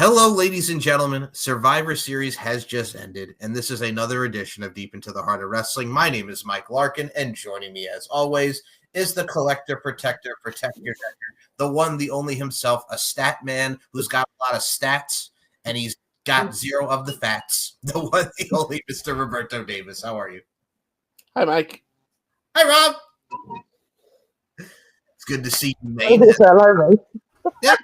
Hello, ladies and gentlemen. Survivor Series has just ended, and this is another edition of Deep into the Heart of Wrestling. My name is Mike Larkin, and joining me, as always, is the collector, protector, the one, the only himself, a stat man who's got a lot of stats, and he's got zero of the facts. The one, the only Mr. Roberto Davis. How are you? Hi, Mike. Hi, Rob. It's good to see you, mate. Hello, mate. Yeah,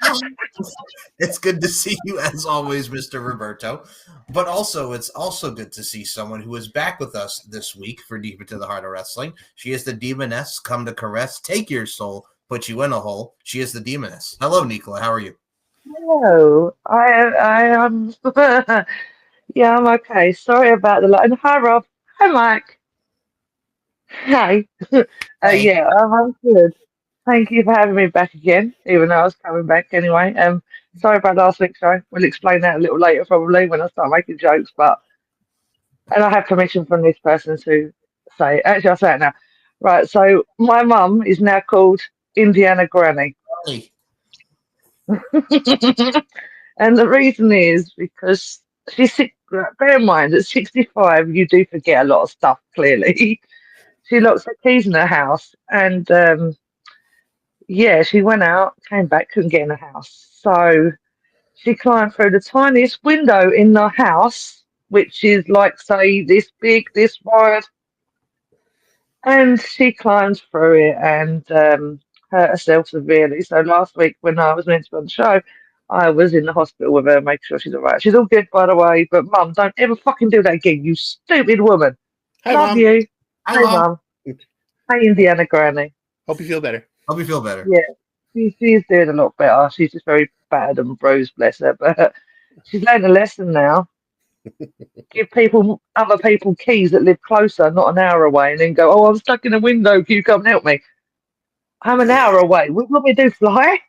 it's good to see you as always, Mr. Roberto. But also, it's also good to see someone who is back with us this week for Deep into the Heart of Wrestling. She is the Demoness, come to caress, take your soul, put you in a hole. She is the Demoness. Hello, Nicola. How are you? Hello. I am. Yeah, I'm okay. Sorry about the line. Hi, Rob. Hi, Mike. Hi. Hey. Yeah, I'm good. Thank you for having me back again, even though I was coming back anyway. Sorry about last week's show. We'll explain that a little later, probably when I start making jokes. And I have permission from this person to say. Actually, I'll say it now. Right. So my mum is now called Indiana Granny. Hey. And the reason is because she's sick. Bear in mind, at 65, you do forget a lot of stuff, clearly. She locks her keys in her house, and yeah, she went out, came back, couldn't get in the house. So she climbed through the tiniest window in the house, which is like, say, this big, this wide, and she climbed through it and hurt herself severely. So last week, when I was meant to be on the show, I was in the hospital with her, make sure she's all right. She's all good, by the way. But Mum, don't ever fucking do that again, you stupid woman. Hi, Love Mom. you. Hi, Hey, Mom. Mum. Hey, Indiana Granny. Hope you feel better. Hope you feel better. Yeah, she's doing a lot better. She's just very bad and bruised, bless her. But she's learned a lesson now. Give other people keys that live closer, not an hour away, and then go, oh, I'm stuck in a window. Can you come and help me? I'm an hour away. What do we do, fly?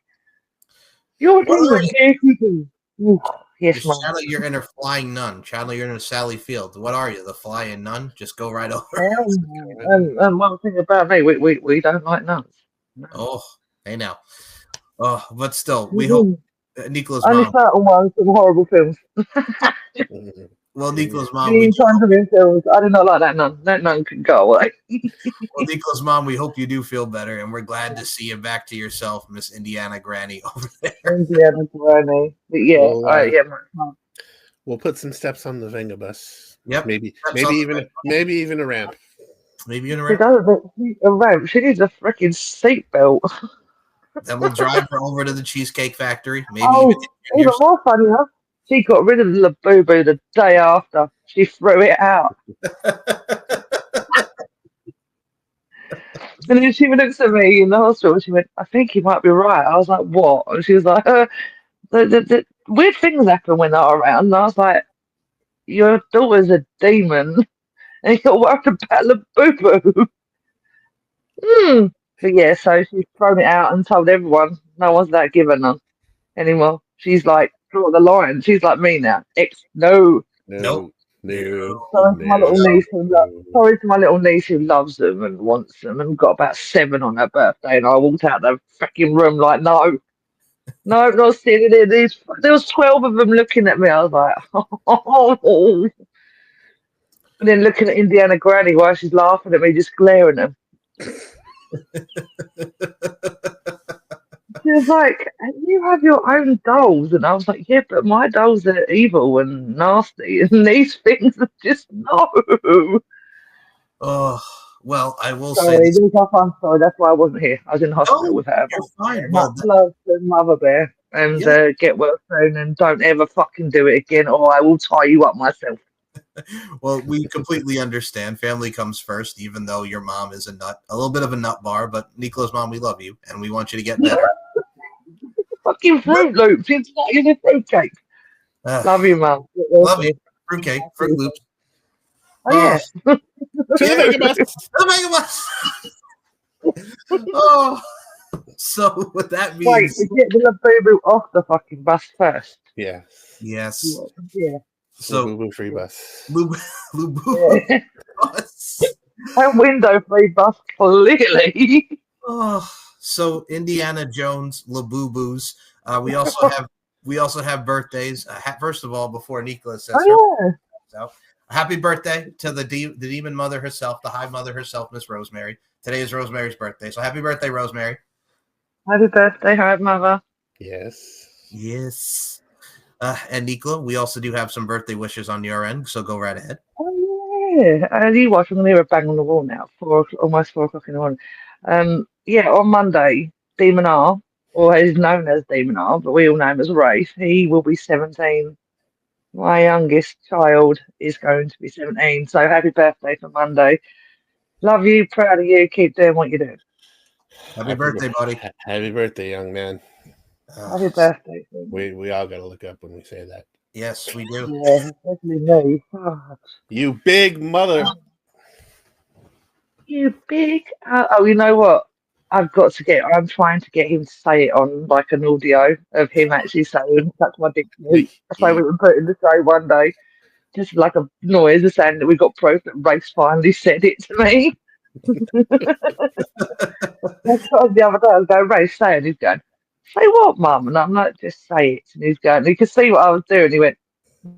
You're a demon. Yes, you do. Ooh, yes, Mum. Channel your inner flying nun. Channel your inner Sally Field. What are you, the flying nun? Just go right over. And one thing about me, we don't like nuns. No. Oh, hey now. Oh, but still, we hope Nicola's Only mom. certain ones from horrible films. Well, Nicola's mom. Many times in films, I do not like that nun. That nun can go away. Well, Nicola's mom, we hope you do feel better, and we're glad to see you back to yourself, Miss Indiana Granny over there. Indiana Granny. But yeah, Well, yeah, Mum. We'll put some steps on the Venga bus. Yep. Maybe even a ramp. Maybe in a She ramp. doesn't need a ramp. She needs a freaking seatbelt. Then we'll drive her over to the Cheesecake Factory. Maybe Even more funnier, she got rid of the boo-boo the day after. She threw it out. And then she looks at me in the hospital and she went, I think you might be right. I was like, what? And she was like, the weird things happen when they're around. And I was like, your daughter's a demon and you're worried about the boo-boo. But yeah, so she's thrown it out and told everyone no one's that given none anymore. She's like, draw the line. She's like me now. No. Nope. Sorry to my little niece who loves them and wants them and got about 7 on her birthday, and I walked out the freaking room like, no, not sitting there. There was 12 of them looking at me. I was like, oh. And then looking at Indiana Granny while she's laughing at me, just glaring at them. She was like, you have your own dolls. And I was like, yeah, but my dolls are evil and nasty. And these things are just no. Oh, well, I will Sorry, say this. I'm sorry. That's why I wasn't here. I was in the hospital with her. You're fine. Much love to Mother Bear. And get well soon. And don't ever fucking do it again or I will tie you up myself. Well, we completely understand. Family comes first, even though your mom is a little bit of a nut bar. But Nicola's mom, we love you, and we want you to get better. Fucking Fruit Loops. It's not in a fruitcake. Love you, Mum. Love you. Fruitcake. Fruit Loops. Oh, yeah. To the Venga bus. The Venga bus. Oh. So what that means... Wait, to get the boo-boo off the fucking bus first. Yeah. Yes. Yeah. So Boo free bus. Boo bus. A window free bus, clearly. Oh, so Indiana Jones, Labubu's. We also have We also have birthdays. First of all, before Nicholas says so, happy birthday to the demon mother herself, the high mother herself, Miss Rosemary. Today is Rosemary's birthday. So happy birthday, Rosemary. Happy birthday, High Mother. Yes. Yes. And Nicola, we also do have some birthday wishes on your end, so go right ahead. Oh, yeah. You watch, I'm going to hear a bang on the wall now, almost 4 o'clock in the morning. On Monday, Demon R, or he's known as Demon R, but we all know him as Rafe, he will be 17. My youngest child is going to be 17, so happy birthday for Monday. Love you, proud of you, keep doing what you're doing. Happy birthday, buddy. Happy birthday, young man. Happy birthday. We all got to look up when we say that. Yes, we do. Yeah, especially me. God. You big mother. You big. You know what? I'm trying to get him to say it on like an audio of him actually saying, "Suck my dick." That's why we can put in the show one day. Just like a noise of saying that we got proof that Race finally said it to me. That's what the other day I was going, Race, say it. He's going, say what, Mum? And I'm like, just say it. And he's going, he could see what I was doing. He went,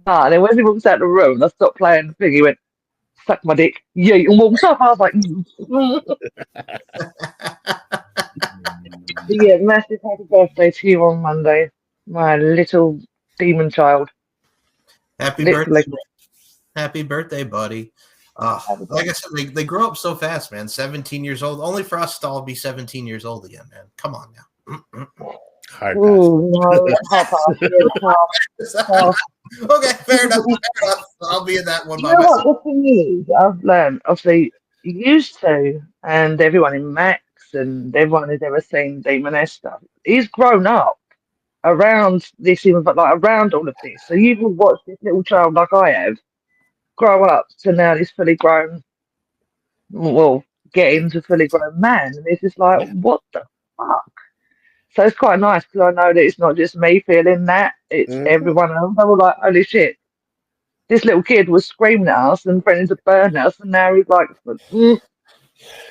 nah. And then when he walks out the room, I stopped playing the thing. He went, suck my dick, yeet, and walks off. I was like, yeah, massive happy birthday to you on Monday, my little demon child. Happy birthday. Happy birthday, buddy. Like I said, they grow up so fast, man. 17 years old. Only for us to all be 17 years old again, man. Come on now. Hard pass. Okay, fair enough. I'll be in that one by myself. What the thing is, I've learned, obviously, used to, and everyone in Max and everyone who's ever seen Demon S stuff, he's grown up around this, even but like around all of this. So you can watch this little child like I have grow up to now this fully grown, get into fully grown man, and it's just like, what the fuck? So it's quite nice because I know that it's not just me feeling that, it's everyone else. I was like, holy shit, this little kid was screaming at us and threatening to burn us, and now he's like,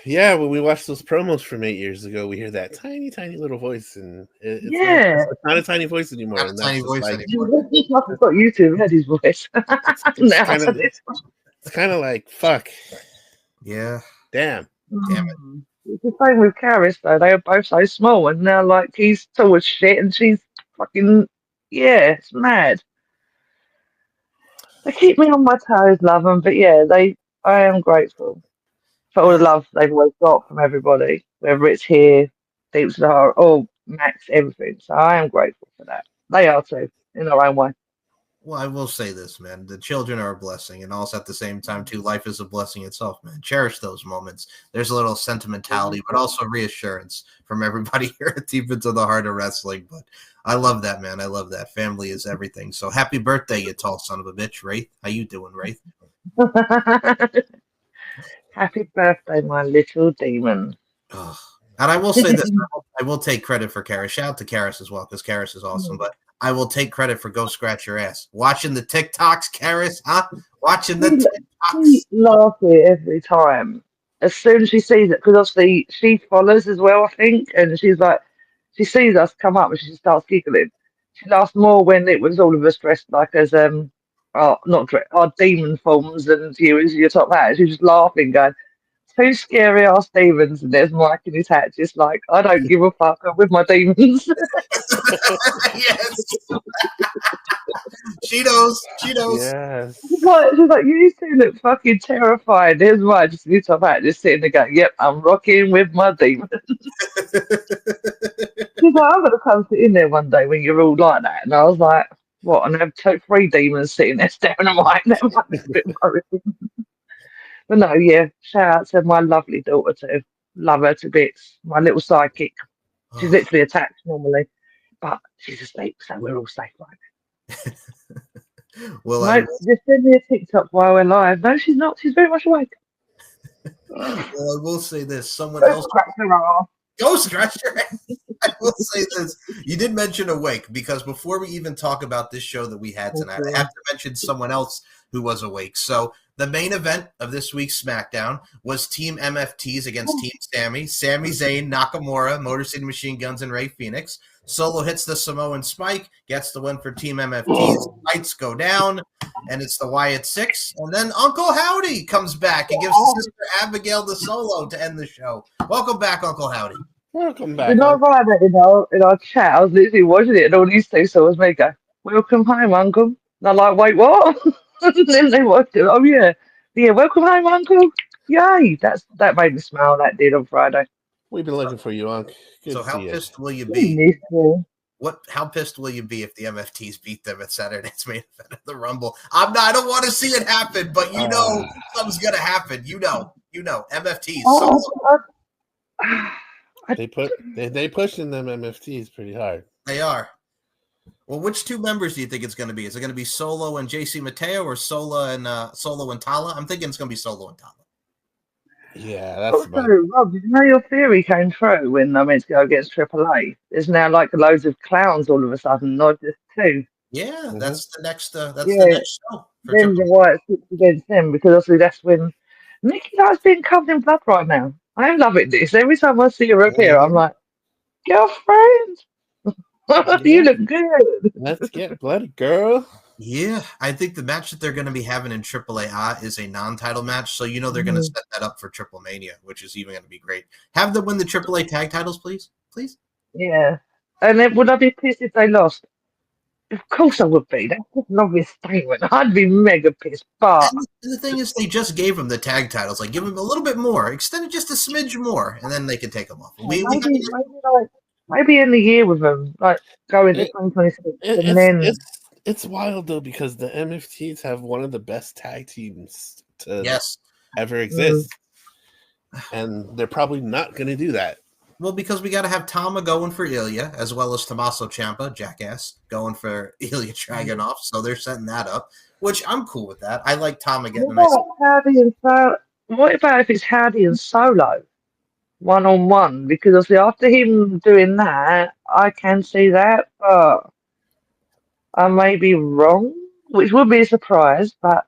Yeah, when we watched those promos from 8 years ago, we hear that tiny, tiny little voice, and it's not a tiny voice anymore. Not a tiny voice anymore. I've got you to heard his voice. It's kind of like, fuck. Yeah. Damn it. It's the same with Karis, though. They are both so small, and now, like, he's tall as shit, and she's fucking, it's mad. They keep me on my toes, love them, but I am grateful for all the love they've always got from everybody, whether it's here, Deep to the Heart, or Max, everything. So I am grateful for that. They are too, in their own way. Well, I will say this, man. The children are a blessing, and also at the same time, too, life is a blessing itself, man. Cherish those moments. There's a little sentimentality, but also reassurance from everybody here at Deep Into the Heart of Wrestling. But I love that, man. I love that. Family is everything. So happy birthday, you tall son of a bitch, Wraith. How you doing, Wraith? Happy birthday, my little demon. Oh. And I will say this. I will take credit for Karis. Shout out to Karis as well, because Karis is awesome. But I will take credit for Go Scratch Your Ass. Watching the TikToks, Karis, huh? Watching the TikToks. She laughs it every time. As soon as she sees it, because obviously she follows as well, I think, and she's like, she sees us come up and she starts giggling. She laughs more when it was all of us dressed like as our demon forms and you as your top hat. She's just laughing, going, two scary ass demons, and there's Mike in his hat, just like, I don't give a fuck, I'm with my demons. Yes. She knows. Yes. She's like, you two look fucking terrified. There's Mike just in his top hat, just sitting there going, yep, I'm rocking with my demons. She's like, I'm gonna come sit in there one day when you're all like that. And I was like, what? And I have 3 demons sitting there staring at Mike. That might be a bit worrying. But no, shout out to my lovely daughter too. Love her to bits. My little sidekick. She's literally attached normally, but she's asleep, so we're all safe, right? Well, no, just send me a TikTok while we're live. No, she's not. She's very much awake. Well, I will say this. Someone else. Go scratch your ass. I will say this. You did mention awake, because before we even talk about this show that we had tonight, I have to mention someone else who was awake. So the main event of this week's SmackDown was Team MFTs against Team Sami Zayn, Nakamura, Motor City Machine Guns, and Rey Fenix. Solo hits the Samoan spike, gets the win for Team MFTs. Lights go down, and it's the Wyatt 6. And then Uncle Howdy comes back and gives Sister Abigail the Solo to end the show. Welcome back, Uncle Howdy. Welcome back. You know, right in our chat, I was literally watching it, and all these two saw me go, "Welcome home, Uncle." And I'm like, "Wait, what?" And then they watched it. Oh yeah, welcome home, Uncle. Yay! That made me smile. That did on Friday. We've been looking for you, Unc. Good So to how see pissed will you be? You. How pissed will you be if the MFTs beat them at Saturday's main event of the Rumble? I don't want to see it happen, but you know something's gonna happen. You know, MFTs. They pushing them MFTs pretty hard. They are. Well, which two members do you think it's going to be? Is it going to be Solo and JC Mateo or Solo and Tala? I'm thinking it's going to be Solo and Tala. Yeah, that's also, Rob, did you know your theory came true when I meant to go against AAA? There's now like loads of clowns all of a sudden, not just two. Yeah, that's the next. The next show. Then the Wyatt 6 against them, because obviously that's when Nikki Light's being covered in blood right now. I'm loving this. Every time I see her appear, I'm like, girlfriend, you look good. Let's get bloody, girl. Yeah, I think the match that they're going to be having in AAA is a non-title match, so you know they're going to set that up for Triple Mania, which is even going to be great. Have them win the AAA tag titles, please. Yeah, and then would I be pissed if they lost? Of course I would be. That's an obvious statement. I'd be mega pissed. But and the thing is, they just gave them the tag titles. Like, give them a little bit more, extend it just a smidge more, and then they can take them off. Maybe in the year with them, like going to 2026, and then it's wild though because the MFTs have one of the best tag teams to ever exist, and they're probably not going to do that. Well, because we got to have Tama going for Ilya, as well as Tommaso Ciampa, jackass, going for Ilya Dragunov. So they're setting that up, which I'm cool with that. I like Tama getting a nice. What about if it's Howdy and Solo, 1-on-1? Because obviously after him doing that, I can see that, but I may be wrong, which would be a surprise, but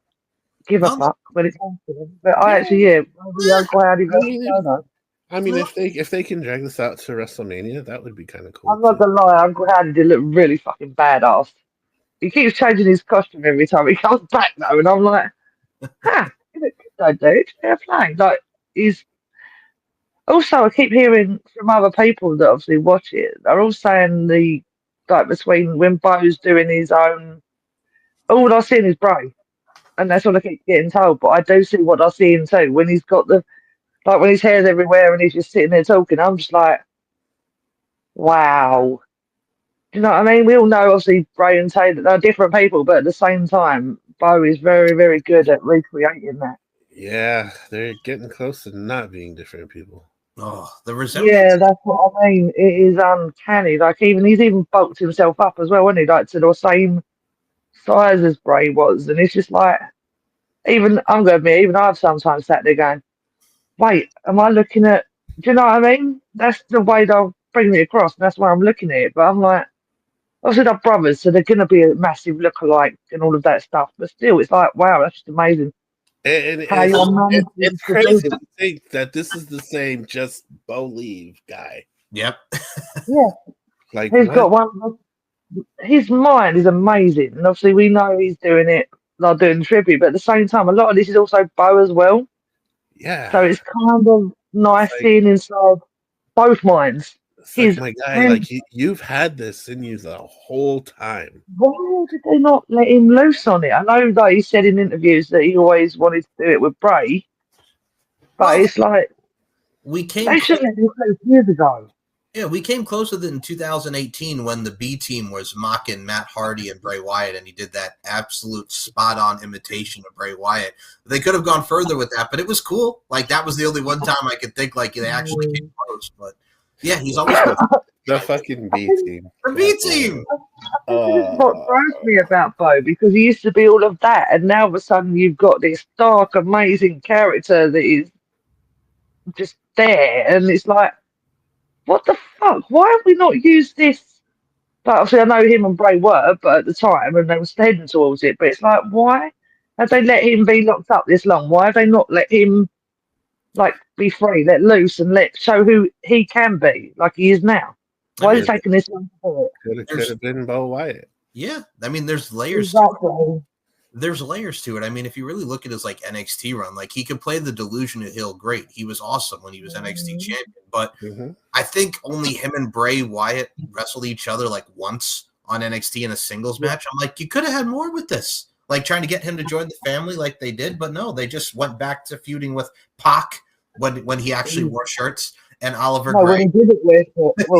give a fuck when it comes to them. But I actually, Uncle Howdy versus Solo. I mean, if they can drag this out to WrestleMania, that would be kind of cool. I'm not gonna lie, Uncle Howdy did look really fucking badass. He keeps changing his costume every time he comes back though, and I'm like, you look good though, dude. Fair play. Like he's also, I keep hearing from other people that obviously watch it. They're all saying between when Bo's doing his own, all I see is Bray, and that's what I keep getting told. But I do see what I see in too when he's got when his hair's everywhere and he's just sitting there talking. I'm just like, wow. Do you know what I mean? We all know obviously Bray and Taylor they're different people, but at the same time, Bo is very, very good at recreating that. Yeah, they're getting close to not being different people. Oh, the resemblance. Yeah, that's what I mean. It is uncanny. Like he's even bulked himself up as well, wasn't he? Like to the same size as Bray was, and it's just like, even I've sometimes sat there going, wait, am I looking at? Do you know what I mean? That's the way they'll bring me across. And that's why I'm looking at it. But I'm like, obviously they're brothers, so they're going to be a massive lookalike and all of that stuff. But still, it's like, wow, that's just amazing. It's crazy to think that this is the same just Bo Leave guy. Yep. Yeah. Like he's got one. His mind is amazing, and obviously we know he's doing it, like doing tribute. But at the same time, a lot of this is also Bo as well. Yeah. So it's kind of nice seeing inside both minds. Like, my guy, like you've had this in you the whole time. Why did they not let him loose on it? I know that he said in interviews that he always wanted to do it with Bray, but it's like they should have let him loose years ago. Yeah, we came close with it in 2018 when the B team was mocking Matt Hardy and Bray Wyatt, and he did that absolute spot-on imitation of Bray Wyatt. They could have gone further with that, but it was cool. Like that was the only one time I could think like they actually came close. But yeah, he's always the fucking B team. The B team. What throws me about Bo, because he used to be all of that, and now all of a sudden you've got this dark, amazing character that is just there, and it's like, what the fuck? Why have we not used this? But obviously, I know him and Bray were, but at the time, and they were heading towards it. But it's like, why have they let him be locked up this long? Why have they not let him be free, let loose, and show who he can be, like he is now? Why is it taking this long for it? Could have been Bo Wyatt. Yeah, I mean, there's layers. Exactly. There's layers to it. I mean, if you really look at his like NXT run, like he could play the delusion of heel great. He was awesome when he was NXT champion. But I think only him and Bray Wyatt wrestled each other like once on NXT in a singles match. I'm like, you could have had more with this. Like trying to get him to join the family like they did, but no, they just went back to feuding with Pac when he actually wore shirts and Oliver Gray. When he did it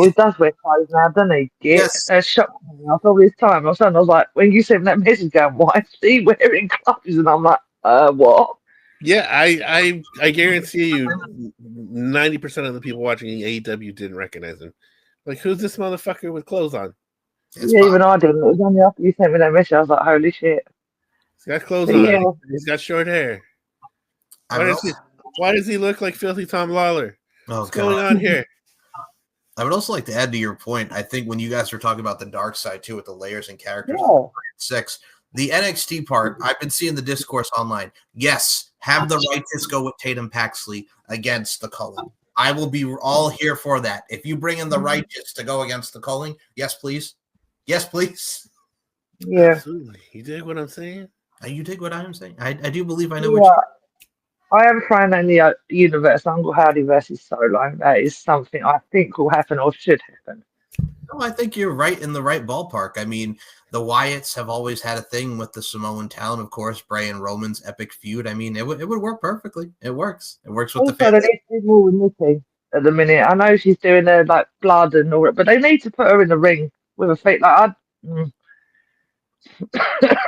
he does wear clothes now, doesn't he? Yes. Shocked me after all this time. I was like, when you sent that message going, why is he wearing clothes? And I'm like, what? Yeah, I guarantee you 90% of the people watching AEW didn't recognize him. Like, who's this motherfucker with clothes on? Even I didn't. It was only after you sent me that message, I was like, holy shit. He's got clothes on. Yeah. He's got short hair. Why does he look like Filthy Tom Lawler? What's going on here? I would also like to add to your point. I think when you guys were talking about the dark side too, with the layers and characters, 6, the NXT part, I've been seeing the discourse online. Yes, have the Righteous go with Tatum Paxley against the Culling. I will be all here for that. If you bring in the Righteous to go against the Culling, yes, please. Yes, please. Yeah. Absolutely. You dig what I'm saying? You dig what I'm saying? I do believe I know what you're I have a friend in the universe, Uncle Howdy versus Solo. That is something I think will happen or should happen. No, I think you're right in the right ballpark. I mean, the Wyatts have always had a thing with the Samoan talent, of course, Bray and Roman's epic feud. I mean, it would work perfectly. It works. It works with the family. They need to do more with Nikki at the minute. I know she's doing her like blood and all that, but they need to put her in the ring with a feet. Like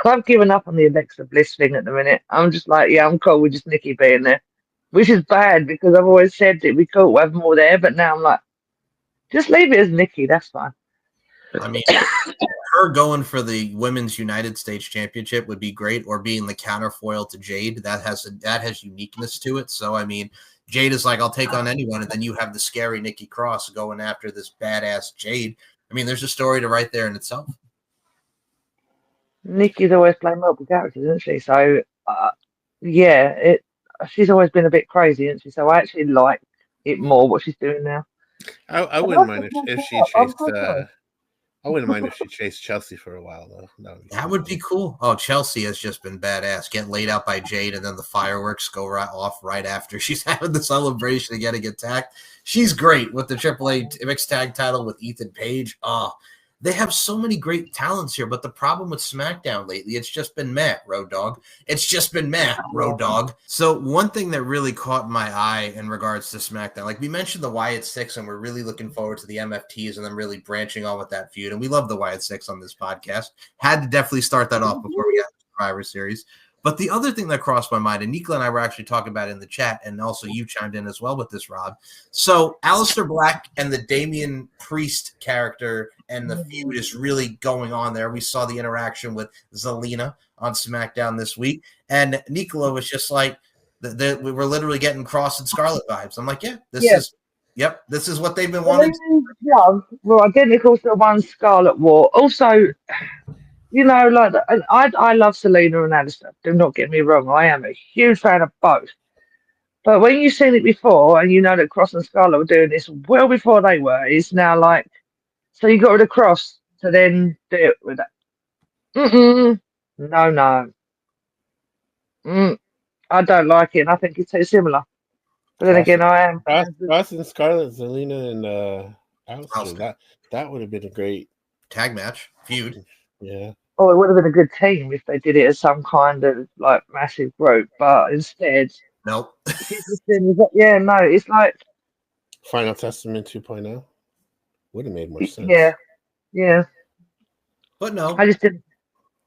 I've given up on the Alexa Bliss thing at the minute. I'm just like, yeah, I'm cool with just Nikki being there, which is bad because I've always said it'd be cool to have more there, but now I'm like, just leave it as Nikki. That's fine. I mean, her going for the Women's United States Championship would be great, or being the counterfoil to Jade. That has uniqueness to it. So, I mean, Jade is like, I'll take on anyone, and then you have the scary Nikki Cross going after this badass Jade. I mean, there's a story to write there in itself. Nikki's always played multiple characters, isn't she? So, she's always been a bit crazy, isn't she? So I actually like it more what she's doing now. I wouldn't mind if she chased. I wouldn't mind if she chased Chelsea for a while, though. That would be cool. Oh, Chelsea has just been badass. Getting laid out by Jade, and then the fireworks go off right after she's having the celebration of getting attacked. She's great with the AAA mixed tag title with Ethan Page. Oh, they have so many great talents here, but the problem with SmackDown lately, it's just been meh, Road Dogg. It's just been meh, Road Dogg. So one thing that really caught my eye in regards to SmackDown, like we mentioned the Wyatt 6, and we're really looking forward to the MFTs and then really branching on with that feud. And we love the Wyatt 6 on this podcast. Had to definitely start that off before we got to the Survivor Series. But the other thing that crossed my mind, and Nicola and I were actually talking about it in the chat, and also you chimed in as well with this, Rob. So Aleister Black and the Damian Priest character and the feud is really going on there. We saw the interaction with Zelina on SmackDown this week, and Nicola was just like, we were literally getting Cross and Scarlet vibes. I'm like, this is what they've been wanting. Well, identical to the one Scarlet wore. Also, you know, like I love Selena and Aleister. Do not get me wrong. I am a huge fan of both. But when you've seen it before and you know that Cross and Scarlet were doing this well before they were, it's now like, so you got rid of Cross to then do it with that. No. I don't like it. And I think it's too similar. But then again, I am. Cross and Scarlet, Zelina and Aleister. That would have been a great tag match feud. Yeah. Oh, it would have been a good team if they did it as some kind of like massive group, but instead, nope. It's like Final Testament 2.0 would have made more sense. Yeah. But no, I just didn't.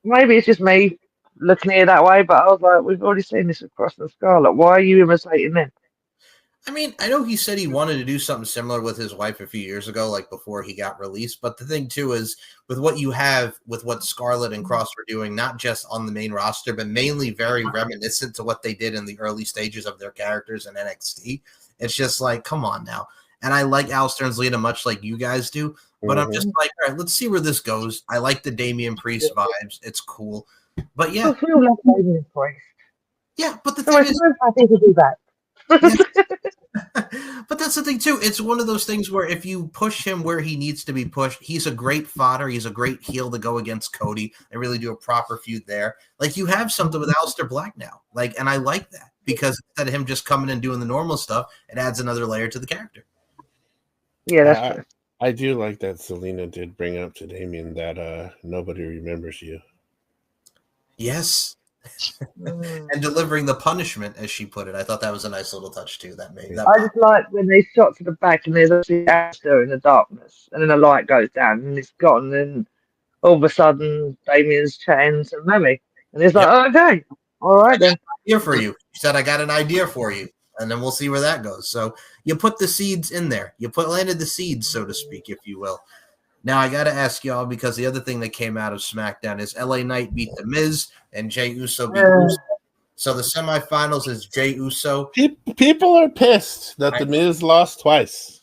Maybe it's just me looking at it that way, but I was like, we've already seen this with Cross and Scarlet. Why are you imitating them? I mean, I know he said he wanted to do something similar with his wife a few years ago, like before he got released. But the thing, too, is with what you have with what Scarlett and Cross were doing, not just on the main roster, but mainly very reminiscent to what they did in the early stages of their characters in NXT. It's just like, come on now. And I like Aleister and Zelina much like you guys do. But I'm just like, all right, let's see where this goes. I like the Damian Priest vibes. It's cool. But yeah. I feel like Damian Priest. Yeah, but the thing is, I think to do that. But that's the thing too. It's one of those things where if you push him where he needs to be pushed, he's a great fodder. He's a great heel to go against Cody and really do a proper feud there. Like you have something with Aleister Black now. Like, and I like that because instead of him just coming and doing the normal stuff, it adds another layer to the character. Yeah, that's true. I do like that Selena did bring up to Damien that nobody remembers you. Yes. And delivering the punishment, as she put it. I thought that was a nice little touch too. I just like when they shot to the back and there's obviously Aleister in the darkness, and then the light goes down and it's gone, and all of a sudden Damien's chatting to Memmy, and he's like, "Oh, okay, all right then." Here for you. She said, "I got an idea for you," and then we'll see where that goes. So you put the seeds in there. You landed the seeds, so to speak, if you will. Now, I got to ask y'all, because the other thing that came out of SmackDown is LA Knight beat The Miz and Jey Uso beat Uso. So the semifinals is Jey Uso. People are pissed that The Miz lost twice.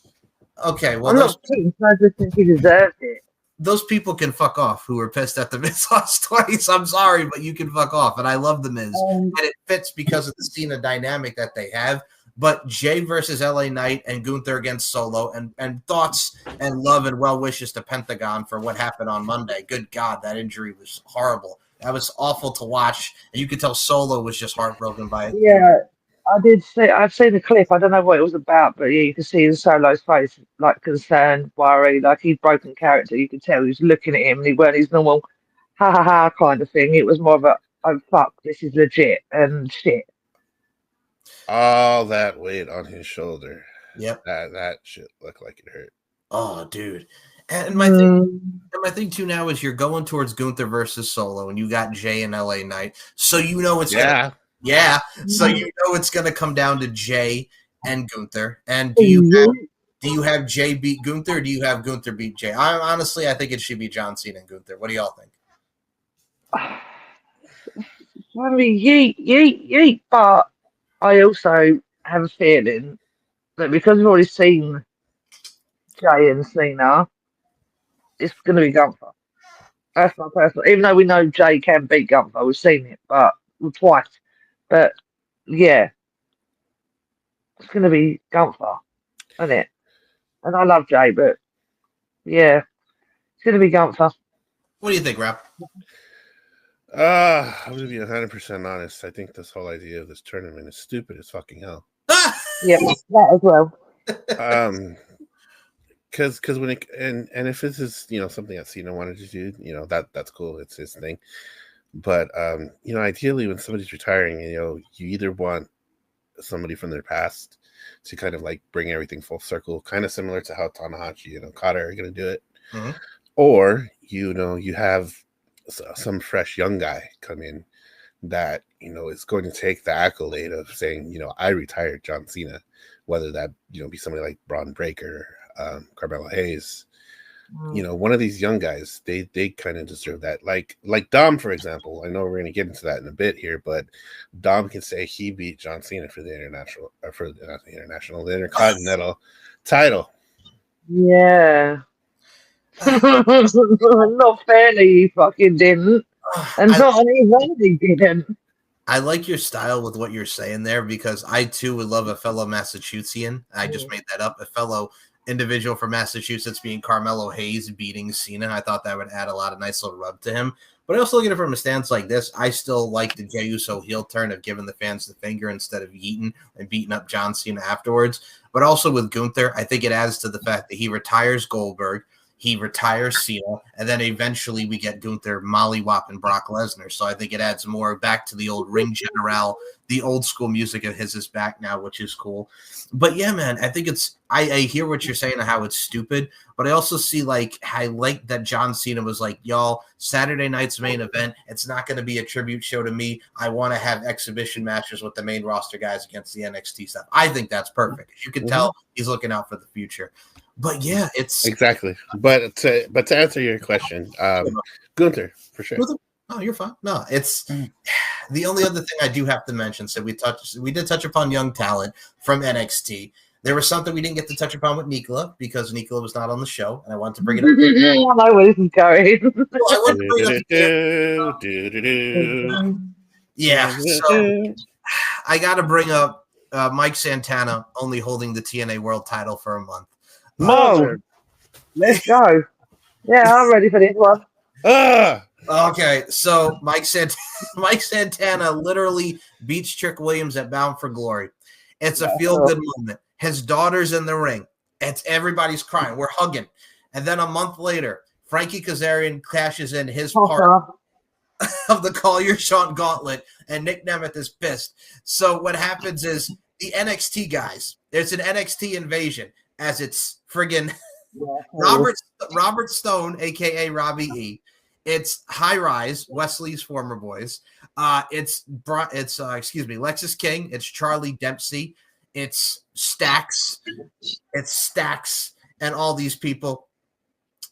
Okay, well, I'm not pissed. I just think he deserved it. Those people can fuck off who were pissed that The Miz lost twice. I'm sorry, but you can fuck off. And I love The Miz. And it fits because of the Cena dynamic that they have. But Jay versus LA Knight and Gunther against Solo, and thoughts and love and well wishes to Pentagon for what happened on Monday. Good God, that injury was horrible. That was awful to watch, and you could tell Solo was just heartbroken by it. Yeah, I did see. I've seen the clip. I don't know what it was about, but yeah, you could see in Solo's face, like concern, worry, like he'd broken character. You could tell he was looking at him, and he weren't his normal ha ha ha kind of thing. It was more of a oh fuck, this is legit and shit. All that weight on his shoulder. Yep. That shit looked like it hurt. Oh, dude. And my thing too now is you're going towards Gunther versus Solo, and you got Jay and LA Knight, so you know it's so you know it's gonna come down to Jay and Gunther. And do you have Jay beat Gunther, or do you have Gunther beat Jay? I think it should be John Cena and Gunther. What do y'all think? I mean, yeet, but I also have a feeling that because we've already seen Jay and Cena, it's going to be Gunther. That's my personal. Even though we know Jay can beat Gunther, we've seen it, but twice. But yeah, it's going to be Gunther, isn't it? And I love Jay, but yeah, it's going to be Gunther. What do you think, Rap? I'm going to be 100% honest. I think this whole idea of this tournament is stupid as fucking hell. Yeah, that as well. Because when it and if this is something that Cena wanted to do, that's cool. It's his thing. But ideally, when somebody's retiring, you either want somebody from their past to kind of like bring everything full circle, kind of similar to how Tanahashi, Kata are going to do it, or you have some fresh young guy come in that is going to take the accolade of saying, I retired John Cena, whether that be somebody like Braun Breaker, Carmelo Hayes, one of these young guys. They kind of deserve that. Like Dom, for example. I know we're going to get into that in a bit here, but Dom can say he beat John Cena for the Intercontinental title. Yeah. Not fairly, he fucking didn't. And not only he didn't. I like your style with what you're saying there, because I too would love a fellow Massachusettsian. I just made that up. A fellow individual from Massachusetts being Carmelo Hayes beating Cena. I thought that would add a lot of nice little rub to him. But I also look at it from a stance like this. I still like the Jey Uso heel turn of giving the fans the finger instead of yeeting and beating up John Cena afterwards. But also with Gunther, I think it adds to the fact that he retires Goldberg. He retires Cena, and then eventually we get Gunther mollywhopping Brock Lesnar. So I think it adds more back to the old ring general. The old school music of his is back now, which is cool. But yeah, man, I think I hear what you're saying and how it's stupid, but I also see I like that John Cena was like, y'all, Saturday night's main event, it's not going to be a tribute show to me. I want to have exhibition matches with the main roster guys against the NXT stuff. I think that's perfect. You can tell he's looking out for the future. But yeah, it's exactly. But to answer your question, Gunther for sure. Oh, you're fine. No, it's the only other thing I do have to mention. So we did touch upon young talent from NXT. There was something we didn't get to touch upon with Nicola because Nicola was not on the show, and I wanted to bring it up. I know where this is going. Yeah, so I got to bring up Mike Santana only holding the TNA World Title for a month. Mother. Let's go. Yeah, I'm ready for this one. Okay, so Mike Santana literally beats Trick Williams at Bound for Glory. It's a feel-good moment. His daughter's in the ring. Everybody's crying. We're hugging. And then a month later, Frankie Kazarian cashes in his part of the Call Your Shot gauntlet, and Nick Nemeth is pissed. So what happens is the NXT guys, there's an NXT invasion, as it's friggin' Robert Stone, a.k.a. Robbie E. It's High Rise, Wesley's former boys. It's Lexus King. It's Charlie Dempsey. It's Stax. And all these people.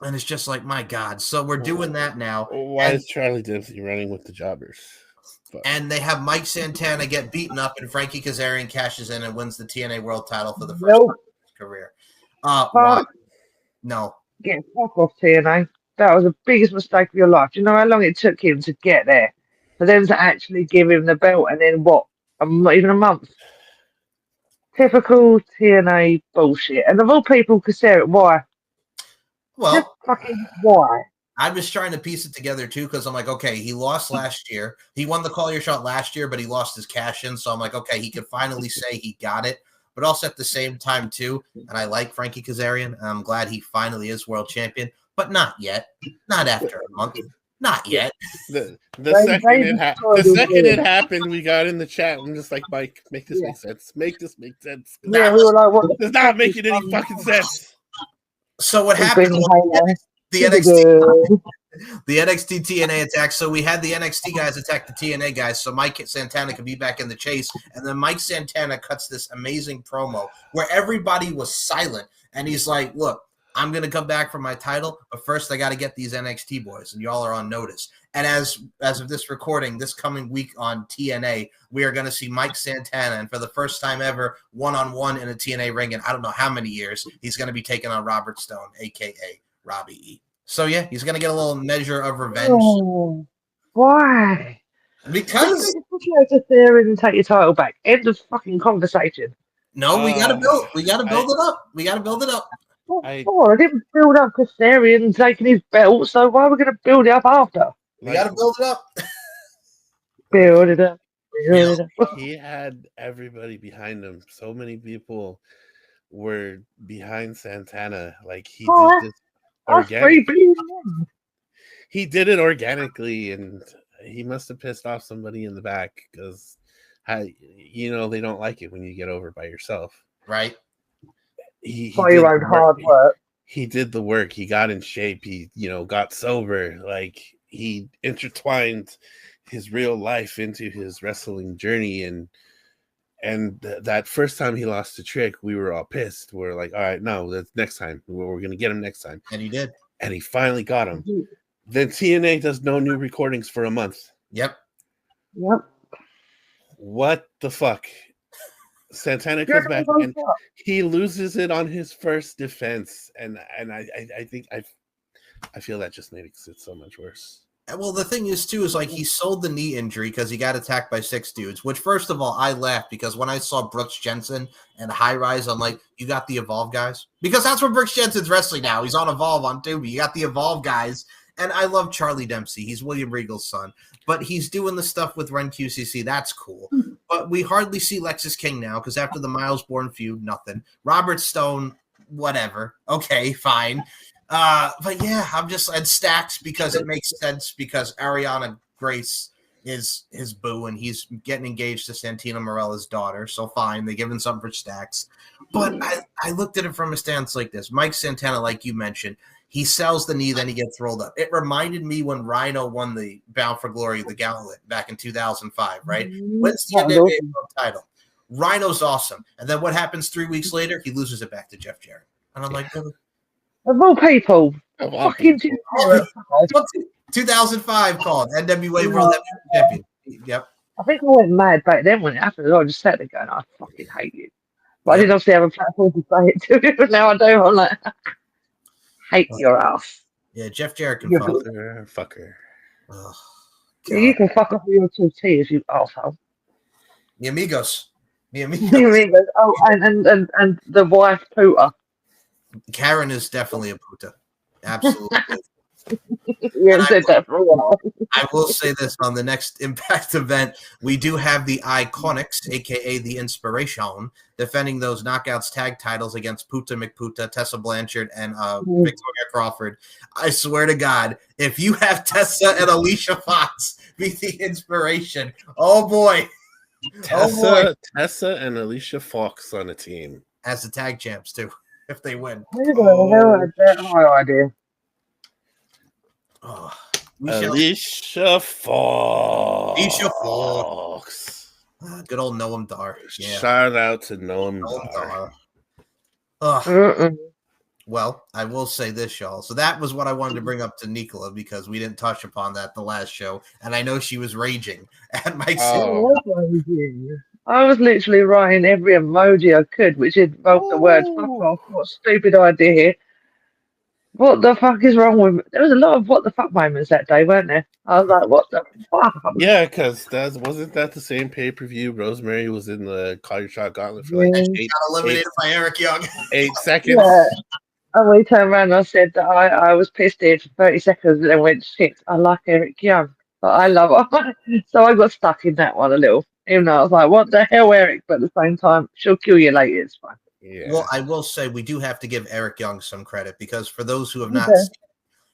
And it's just like, my God. So we're doing that now. Why is Charlie Dempsey running with the jobbers? And they have Mike Santana get beaten up, and Frankie Kazarian cashes in and wins the TNA World Title for the first time in his career. Why? No. Yeah, fuck off, TNA. That was the biggest mistake of your life. Do you know how long it took him to get there? For them to actually give him the belt, and then what? Not even a month. Typical TNA bullshit. And of all people, Kazarian, why? Well, just fucking why? I was trying to piece it together too, because I'm like, okay, he lost last year. He won the Call Your Shot last year, but he lost his cash in. So I'm like, okay, he could finally say he got it. But also at the same time too, and I like Frankie Kazarian. I'm glad he finally is world champion, but not yet. Not after a month. Not yet. The second it happened, we got in the chat. I'm just like, Mike, make this make sense. Make this make sense. Yeah, we were like, what? It's not making any fucking sense. So what happened? The NXT TNA attack. So we had the NXT guys attack the TNA guys, so Mike Santana could be back in the chase. And then Mike Santana cuts this amazing promo where everybody was silent, and he's like, "Look, I'm gonna come back for my title, but first I got to get these NXT boys, and y'all are on notice." And as of this recording, this coming week on TNA, we are going to see Mike Santana, and for the first time ever, one-on-one in a TNA ring in I don't know how many years, he's going to be taking on Robert Stone, a.k.a. Robbie E. So, yeah, he's going to get a little measure of revenge. Oh, why? Because you just there and take your title back. End of fucking conversation. No, we got to build it up. We got to build it up. I didn't build up Kazarian taking his belt, so why are we going to build it up after? We got to build it up. Build it up. He had everybody behind him. So many people were behind Santana. Like he did this organically. He did it organically, and he must have pissed off somebody in the back because, they don't like it when you get over by yourself, right? He for your own hard work. He did the work. He got in shape. He, got sober. Like he intertwined his real life into his wrestling journey. And that first time he lost to Trick, we were all pissed. We're like, all right, no, that's next time. We're going to get him next time. And he did. And he finally got him. Then TNA does no new recordings for a month. Yep. What the fuck? Santana comes back and he loses it on his first defense, and I think I feel that just makes it so much worse. Well, the thing is too is like he sold the knee injury because he got attacked by 6 dudes. Which first of all, I laughed because when I saw Brooks Jensen and High Rise, I'm like, you got the Evolve guys, because that's where Brooks Jensen's wrestling now. He's on Evolve on Tubi. You got the Evolve guys. And I love Charlie Dempsey. He's William Regal's son. But he's doing the stuff with Ren QCC. That's cool. But we hardly see Lexus King now because after the Miles Bourne feud, nothing. Robert Stone, whatever. Okay, fine. But yeah, I'm just at Stacks because it makes sense because Ariana Grace is his boo and he's getting engaged to Santina Morella's daughter. So fine, they give him something for Stacks. But I looked at it from a stance like this. Mike Santana, like you mentioned, he sells the knee, then he gets rolled up. It reminded me when Rhino won the Bound for Glory, the Gauntlet, back in 2005, right? Wins the NWA title. Rhino's awesome. And then what happens 3 weeks later? He loses it back to Jeff Jarrett. And I'm like, of all people. Fucking 2005 called NWA World Champion. Yep. I think I went mad back then when it happened. I just sat there going, I fucking hate you. But I didn't obviously have a platform to say it to you, but now I do. I'm like, hate your ass. Yeah, Jeff Jarrett can fuck her. Oh, you can fuck off with your 2 T's, you asshole. The Amigos. The Amigos. Oh, and the wife Pooter. Karen is definitely a puta. Absolutely. You haven't said that for a while. I will say this on the next Impact event, we do have the Iconics, aka the Inspiration, defending those Knockouts tag titles against Puta McPuta, Tessa Blanchard, and Victoria Crawford. I swear to God, if you have Tessa and Alicia Fox be the Inspiration, oh boy. Tessa and Alicia Fox on a team. As the tag champs, too, if they win. That high idea. Oh, Alicia Fox. Alicia Fox. Good old Noam Dar. Yeah. Shout out to Noam Dar. Well, I will say this, y'all. So that was what I wanted to bring up to Nicola because we didn't touch upon that the last show, and I know she was raging at Mike's. I was literally writing every emoji I could, which invoked the words "fuck off." What a stupid idea! What the fuck is wrong with me? There was a lot of what the fuck moments that day, weren't there? I was like, what the fuck? Yeah, because wasn't that the same pay-per-view? Rosemary was in the Call Your Shot Gauntlet for like got eliminated by Eric Young. 8 seconds. Yeah. And we turned around and I said that I was pissed here for 30 seconds and then went, shit, I like Eric Young, but I love her. So I got stuck in that one a little. Even though I was like, what the hell, Eric? But at the same time, she'll kill you later. It's fine. Yeah. Well, I will say we do have to give Eric Young some credit because for those who have not seen,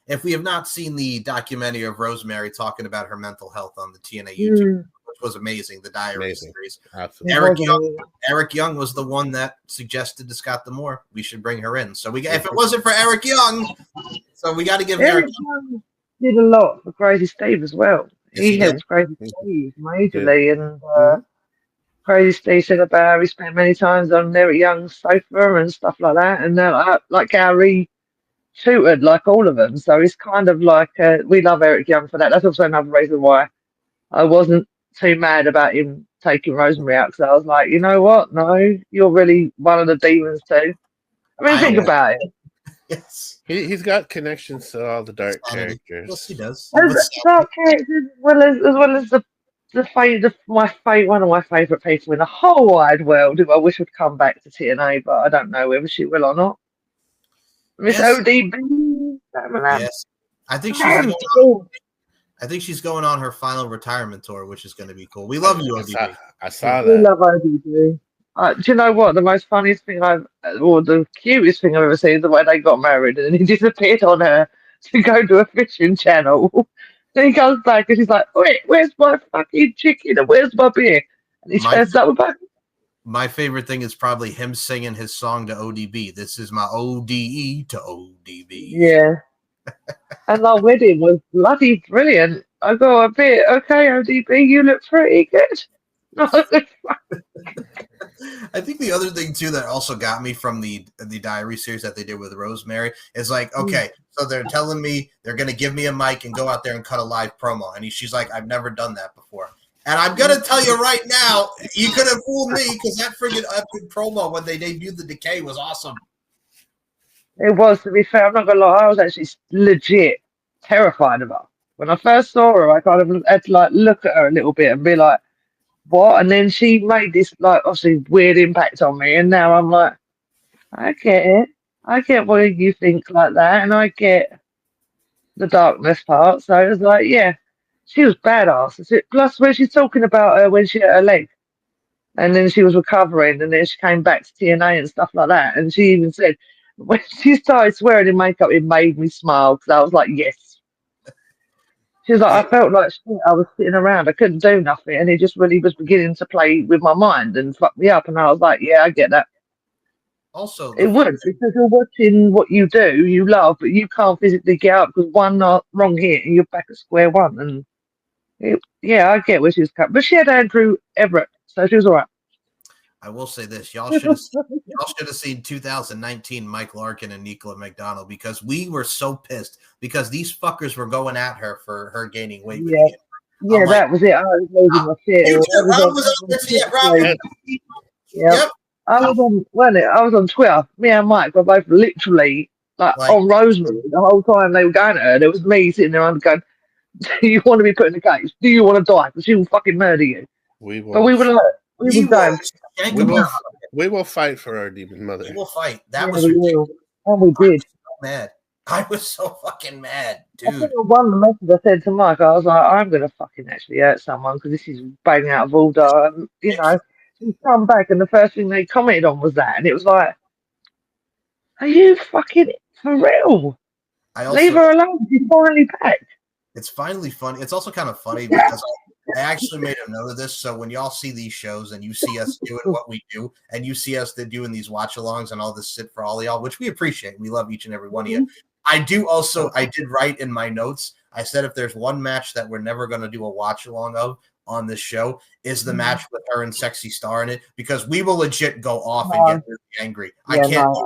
if we have not seen the documentary of Rosemary talking about her mental health on the TNA YouTube, which was amazing, the Diary series. Absolutely. Eric Young was the one that suggested to Scott D'Amore we should bring her in. So if it wasn't for Eric Young, so we got to give Eric Young did a lot for Crazy Steve as well. Yes, he helped Crazy Steve majorly, and Crazy Steve said about he spent many times on Eric Young's sofa and stuff like that, and like Gary tutored like all of them. So it's kind of like we love Eric Young for that. That's also another reason why I wasn't too mad about him taking Rosemary out, because I was like, you know what? No, you're really one of the demons too. I mean, think about it. Yes, he's got connections to all the dark characters. Yes, he does. Dark characters, as well as one of my favourite people in the whole wide world, who I wish would come back to TNA, but I don't know whether she will or not. Miss ODB. Yes, I think she's going on her final retirement tour, which is going to be cool. We love you, ODB. I saw that. We love ODB. Do you know what? The most funniest thing or the cutest thing I've ever seen is the way they got married and he disappeared on her to go to a fishing channel. Then he comes back and she's like, wait, where's my fucking chicken and where's my beer? And he turns up with back. My favorite thing is probably him singing his song to ODB. This is my ODE to ODB. Yeah. And our wedding was bloody brilliant. I go a bit, okay, ODB, you look pretty good. I think the other thing too that also got me from the Diary series that they did with Rosemary is like, okay, so they're telling me they're going to give me a mic and go out there and cut a live promo, and she's like, I've never done that before, and I'm going to tell you right now, you could have fooled me because that friggin' epic promo when they debuted the Decay was awesome. It was, to be fair. I'm not gonna lie, I was actually legit terrified of her when I first saw her. I kind of had to like look at her a little bit and be like, what? And then she made this like obviously weird impact on me, and now I'm like, I get it. I get why you think like that, and I get the darkness part. So it was like, yeah, she was badass. Plus, when she's talking about her when she hurt her leg, and then she was recovering, and then she came back to TNA and stuff like that, and she even said when she started swearing in makeup, it made me smile because I was like, yes. She was like, I felt like shit. I was sitting around. I couldn't do nothing. And it just really was beginning to play with my mind and fuck me up. And I was like, yeah, I get that. Also, it would, because you're watching what you do, you love, but you can't physically get up because one wrong hit and you're back at square one. And yeah, I get where she was coming. But she had Andrew Everett, so she was all right. I will say this, y'all should have seen 2019 Mike Larkin and Nicola McDonald, because we were so pissed because these fuckers were going at her for her gaining weight. Yeah, that was it. I was losing my shit. Yep. I was on Twitter. Me and Mike were both literally like on Rosemary the whole time they were going at her. There was me sitting there going, do you want to be put in the cage? Do you want to die? Because she will fucking murder you. We were like, We We will go. shank We him will, out. we will fight for our demon We mother. will fight. That Yeah, was we ridiculous. will. And we did. So mad. I was so fucking mad, I think dude. on one of the messages I said to Mike, I was like, I'm going to fucking actually hurt someone because this is bang out of order. And, he's come back and the first thing they commented on was that. And it was like, are you fucking for real? I Leave also, her alone. She's finally back. it's finally funny. It's also kind of funny because I actually made a note of this. So when y'all see these shows and you see us doing what we do, and you see us doing these watch-alongs and all this shit for all of y'all, which we appreciate. We love each and every one of you. I did write in my notes, I said if there's one match that we're never going to do a watch-along of on this show is the match with her and Sexy Star in it, because we will legit go off and get really angry. Yeah, I can't.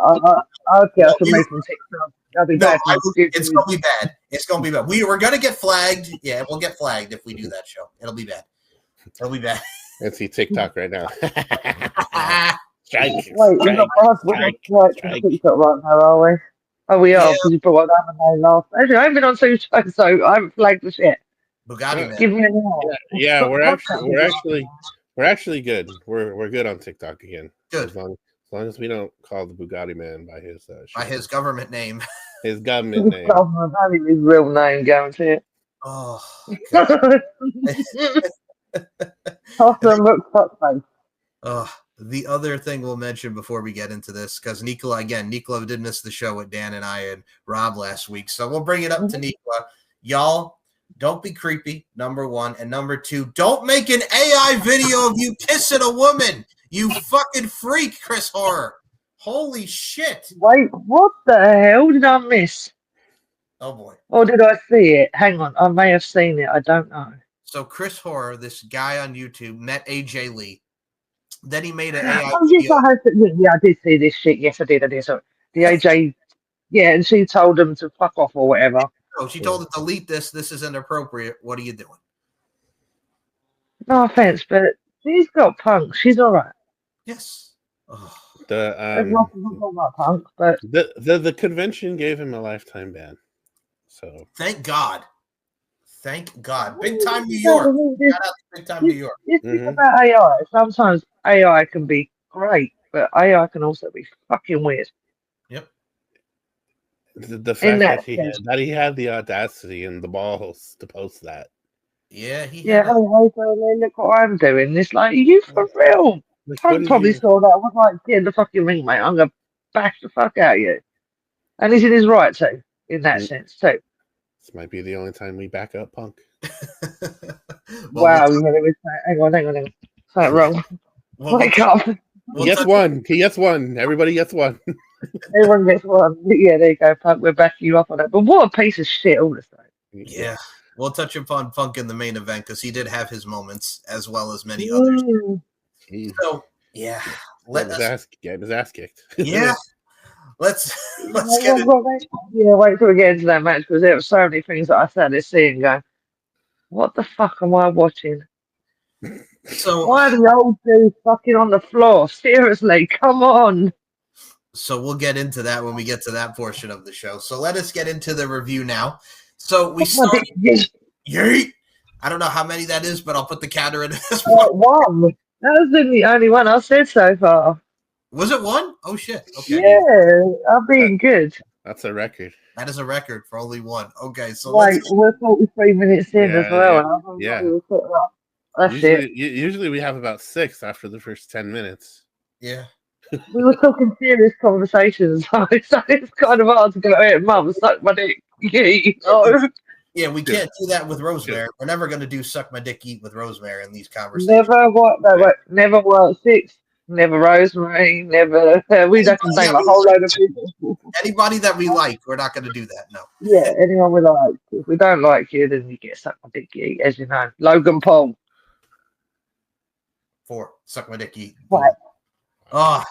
I'll get some make from TikTok. That'll be bad. It's gonna be bad. It's gonna be bad. We're gonna get flagged. Yeah, we'll get flagged if we do that show. It'll be bad. It'll be bad. Let's see TikTok right now. Wait, we're not TikTok right now, are we? Oh, we are, because you brought one up and they laughed. Actually, I haven't been on two shows, so I haven't flagged the shit. Bugatti Man. Give me an hour. Yeah, we're actually good. We're good on TikTok again. Good. As long as we don't call the Bugatti Man by his government name. His government name. Government, I think his real name, guarantee it. Oh. The other thing we'll mention before we get into this, because Nicola did miss the show with Dan and I and Rob last week, so we'll bring it up to Nicola. Y'all, don't be creepy, number one, and number two, don't make an AI video of you kissing a woman, you fucking freak, Chris Horror. Holy shit. Wait, what the hell did I miss? Oh boy. Or did I see it? Hang on, I may have seen it, I don't know. So Chris Horror, this guy on YouTube, met AJ Lee. Then he made an AI video. I did see this shit. Yes, I did. So the AJ, and she told him to fuck off or whatever. Oh, she told him, delete this. This is inappropriate. What are you doing? No offense, but she's got punk. She's all right. Yes. Oh. Punk, but the convention gave him a lifetime ban. So thank God. Big time New York. Shout out to Big time New York. This is about AI. Sometimes AI can be great, but AI can also be fucking weird. Yep. The fact that he had the audacity and the balls to post that. Yeah, look what I'm doing. It's like, you for real? Punk probably saw that. I was like, get in the fucking ring, mate. I'm gonna bash the fuck out of you. And he's in his right to, in that sense too. This might be the only time we back up Punk. Wow, hang on. Something wrong. Wake up. He gets one. Everybody gets one. Everyone gets one. Yeah, there you go, Punk. We're backing you up on that. But what a piece of shit all the time. Yeah. We'll touch upon Punk in the main event because he did have his moments as well as many others. So, yeah. Get his ass kicked. Yeah. Let's get it. Wait till we get into that match, because there were so many things that I started seeing going, what the fuck am I watching? So why are the old dudes fucking on the floor? Seriously, come on. So we'll get into that when we get to that portion of the show. So let us get into the review now. So we started. Yeet. I don't know how many that is, but I'll put the counter in this one. That has been the only one I've said so far. Was it one? Oh shit. Okay. Yeah, I'm being good. That's a record. That is a record for only one. Okay, so we're 43 minutes in as well. Usually we have about 6 after the first 10 minutes. Yeah. We were talking serious conversations, so it's kind of hard to go, hey, Mum, suck my dick. Yeah, we can't do that with Rosemary. We're never going to do suck my dick, eat with Rosemary in these conversations. Never worked 6. Never Rosemary, never. We don't name a whole load of people. Anybody that we like, we're not going to do that. No. Yeah, anyone we like. If we don't like you, then you get suck my dick, eat, as you know. Logan Paul. 4. Suck my dick, eat. Right.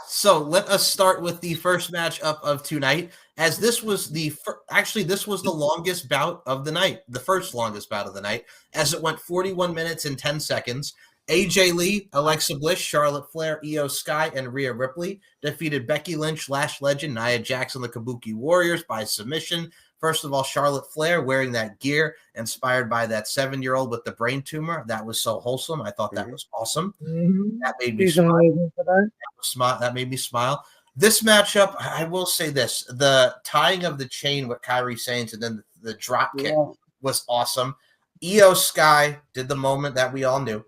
So let us start with the first match up of tonight, as this was this was the longest bout of the night, the first longest bout of the night, as it went 41 minutes and 10 seconds. AJ Lee, Alexa Bliss, Charlotte Flair, Io Sky, and Rhea Ripley defeated Becky Lynch, Lash Legend, Nia Jax, and the Kabuki Warriors by submission First of all, Charlotte Flair wearing that gear inspired by that 7-year-old with the brain tumor. That was so wholesome. I thought that was awesome. That made me smile. That made me smile. This matchup, I will say this: the tying of the chain with Kairi Sanes and then the drop kick was awesome. Io Sky did the moment that we all knew.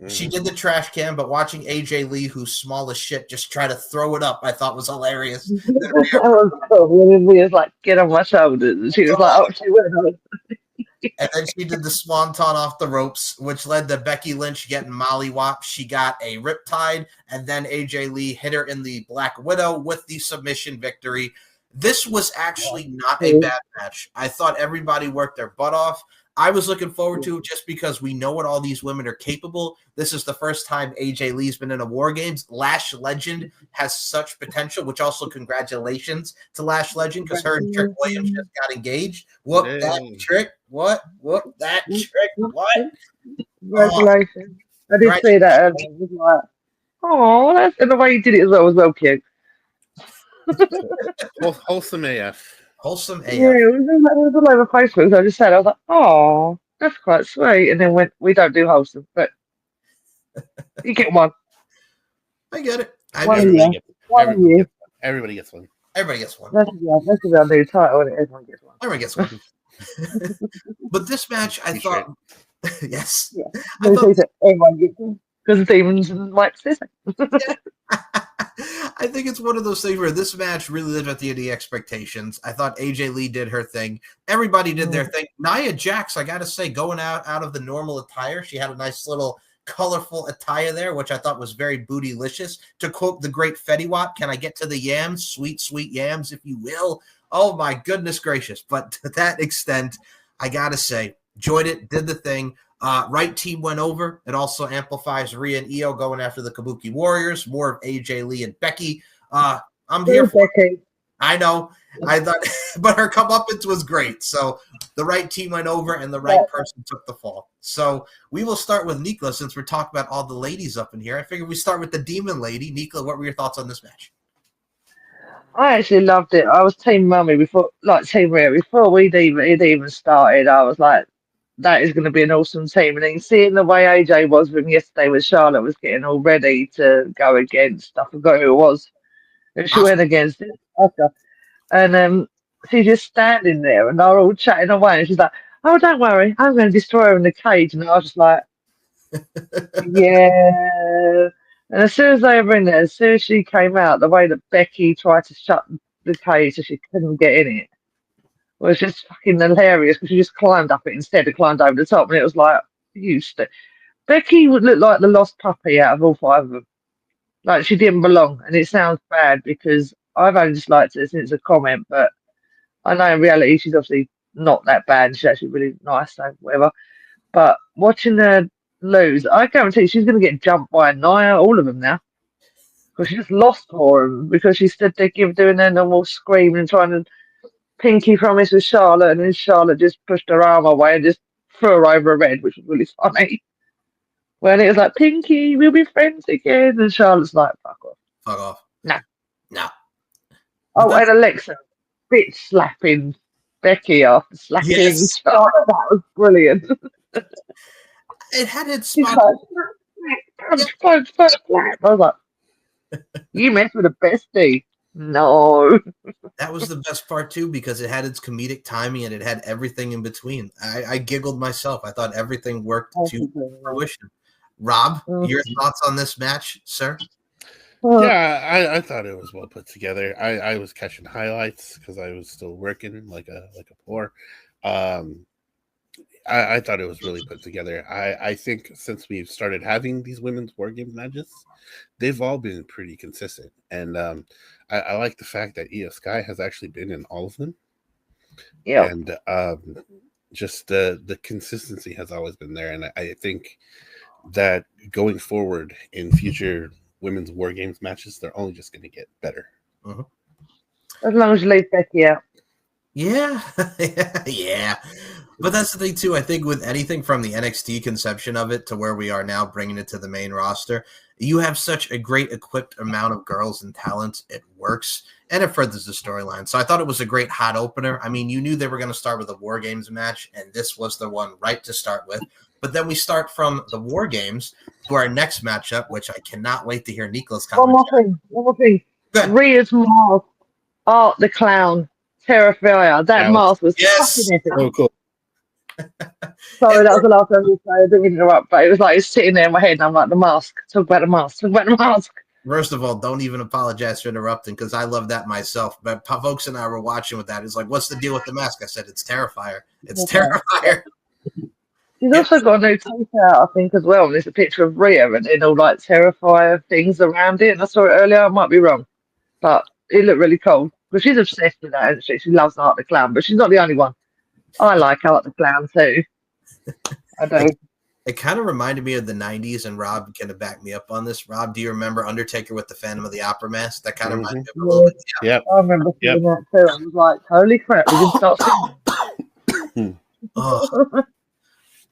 She did the trash can, but watching AJ Lee, who's small as shit, just try to throw it up, I thought was hilarious. That was cool. When he was like, get on my shoulders. And she was like, oh, she went. And then she did the swanton off the ropes, which led to Becky Lynch getting mollywopped. She got a riptide, and then AJ Lee hit her in the Black Widow with the submission victory. This was actually not a bad match. I thought everybody worked their butt off. I was looking forward to it just because we know what all these women are capable. This is the first time AJ Lee's been in a War Games. Lash Legend has such potential, which also congratulations to Lash Legend because her and Trick Williams just got engaged. Whoop that trick. What? Whoop that trick. What? Congratulations. I did say that earlier. It was like, oh, that's and the way you did it as well was well cute. Wholesome AF. Wholesome AF. Yeah, it was all over Facebook. So I just said, I was like, oh, that's quite sweet. And then we don't do wholesome, but you get one. I get it. Everybody gets one. Everybody gets one. That's our new title, and everyone gets one. Everyone gets one. But this match, I thought, yes. Yeah. I thought everyone gets one because Demons and Mike Sissy. I think it's one of those things where this match really lived up to the expectations. I thought AJ Lee did her thing. Everybody did their thing. Nia Jax, I got to say, going out of the normal attire, she had a nice little colorful attire there, which I thought was very bootylicious. To quote the great Fetty Wap, can I get to the yams? Sweet, sweet yams, if you will. Oh, my goodness gracious. But to that extent, I got to say, enjoyed it, did the thing. Right team went over. It also amplifies Rhea and Io going after the Kabuki Warriors. More of AJ Lee and Becky. I'm here for it. I know. I thought, but her comeuppance was great. So the right team went over and the right person took the fall. So we will start with Nikla since we're talking about all the ladies up in here. I figured we start with the Demon Lady. Nikla, what were your thoughts on this match? I actually loved it. I was Team Mummy Team Rhea before it even started. I was like, that is going to be an awesome team. And then seeing the way AJ was from yesterday with Charlotte was getting all ready to go against, I forgot who it was. And she went against it. And she's just standing there and they're all chatting away. And she's like, oh, don't worry, I'm going to destroy her in the cage. And I was just like, yeah. And as soon as they were in there, as soon as she came out, the way that Becky tried to shut the cage so she couldn't get in it was just fucking hilarious because she just climbed up it instead of climbed over the top. And it was like, Becky would look like the lost puppy out of all five of them. Like she didn't belong. And it sounds bad because I've only just liked her since a comment, but I know in reality she's obviously not that bad. She's actually really nice, so whatever. But watching her lose, I guarantee she's going to get jumped by Nia, all of them now. Because she just lost for them because she stood there doing their normal screaming and trying to pinky promise with Charlotte, and then Charlotte just pushed her arm away and just threw her over her head, which was really funny. When it was like, Pinky, we'll be friends again. And Charlotte's like, fuck off. Fuck off. No. Oh, and Alexa, bitch slapping Becky after slapping Charlotte. That was brilliant. It had its spot. Punch. I was like, you mess with a bestie. No. That was the best part, too, because it had its comedic timing and it had everything in between. I giggled myself. I thought everything worked to fruition. Rob, your thoughts on this match, sir? Yeah, I thought it was well put together. I was catching highlights because I was still working like a poor. I thought it was really put together. I think since we've started having these women's war game matches, they've all been pretty consistent. And I like the fact that Io Sky has actually been in all of them. Yeah. And just the consistency has always been there. And I think that going forward in future women's war games matches, they're only just going to get better. As long as you leave Becky out. Yeah, yeah. But that's the thing too. I think with anything from the NXT conception of it to where we are now, bringing it to the main roster, you have such a great equipped amount of girls and talents. It works, and it furthers the storyline. So I thought it was a great hot opener. I mean, you knew they were going to start with a War Games match, and this was the one right to start with. But then we start from the War Games to our next matchup, which I cannot wait to hear Nico's One comments. more thing. Good. Rhea's mask, Art the Clown, Terrifier. That That was mask was Yes. fucking epic. so cool. Sorry, that was the last time you say. I didn't mean to interrupt, but it was like it's sitting there in my head, and I'm like, the mask. Talk about the mask. Talk about the mask. First of all, don't even apologize for interrupting because I love that myself. But folks and I were watching with that. It's like, what's the deal with the mask? I said, it's Terrifier. It's Terrifier. She's also got a new t-shirt, I think, as well. And there's a picture of Rhea and then all like Terrifier things around it. And I saw it earlier. I might be wrong, but it looked really cool. But she's obsessed with that, isn't she? She loves Art the Clown, but she's not the only one. I like Art the Clown too. I do. It kind of reminded me of the 90s, and Rob can back me up on this. Rob, do you remember Undertaker with the Phantom of the Opera mask? That kind of reminded me of a little bit. Yep. I remember seeing that too. I was like, holy crap, we can start singing. Oh.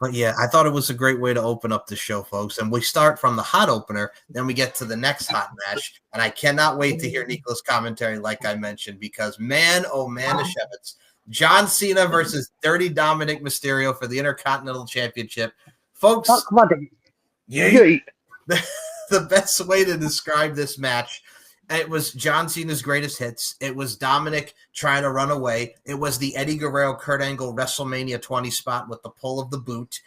But yeah, I thought it was a great way to open up the show, folks. And we start from the hot opener, then we get to the next hot match. And I cannot wait to hear Nico's commentary, like I mentioned, because man, oh man, Shevitz. John Cena versus Dirty Dominic Mysterio for the Intercontinental Championship. Folks, Fuck money. the best way to describe this match, it was John Cena's greatest hits. It was Dominic trying to run away. It was the Eddie Guerrero Kurt Angle WrestleMania 20 spot with the pull of the boot.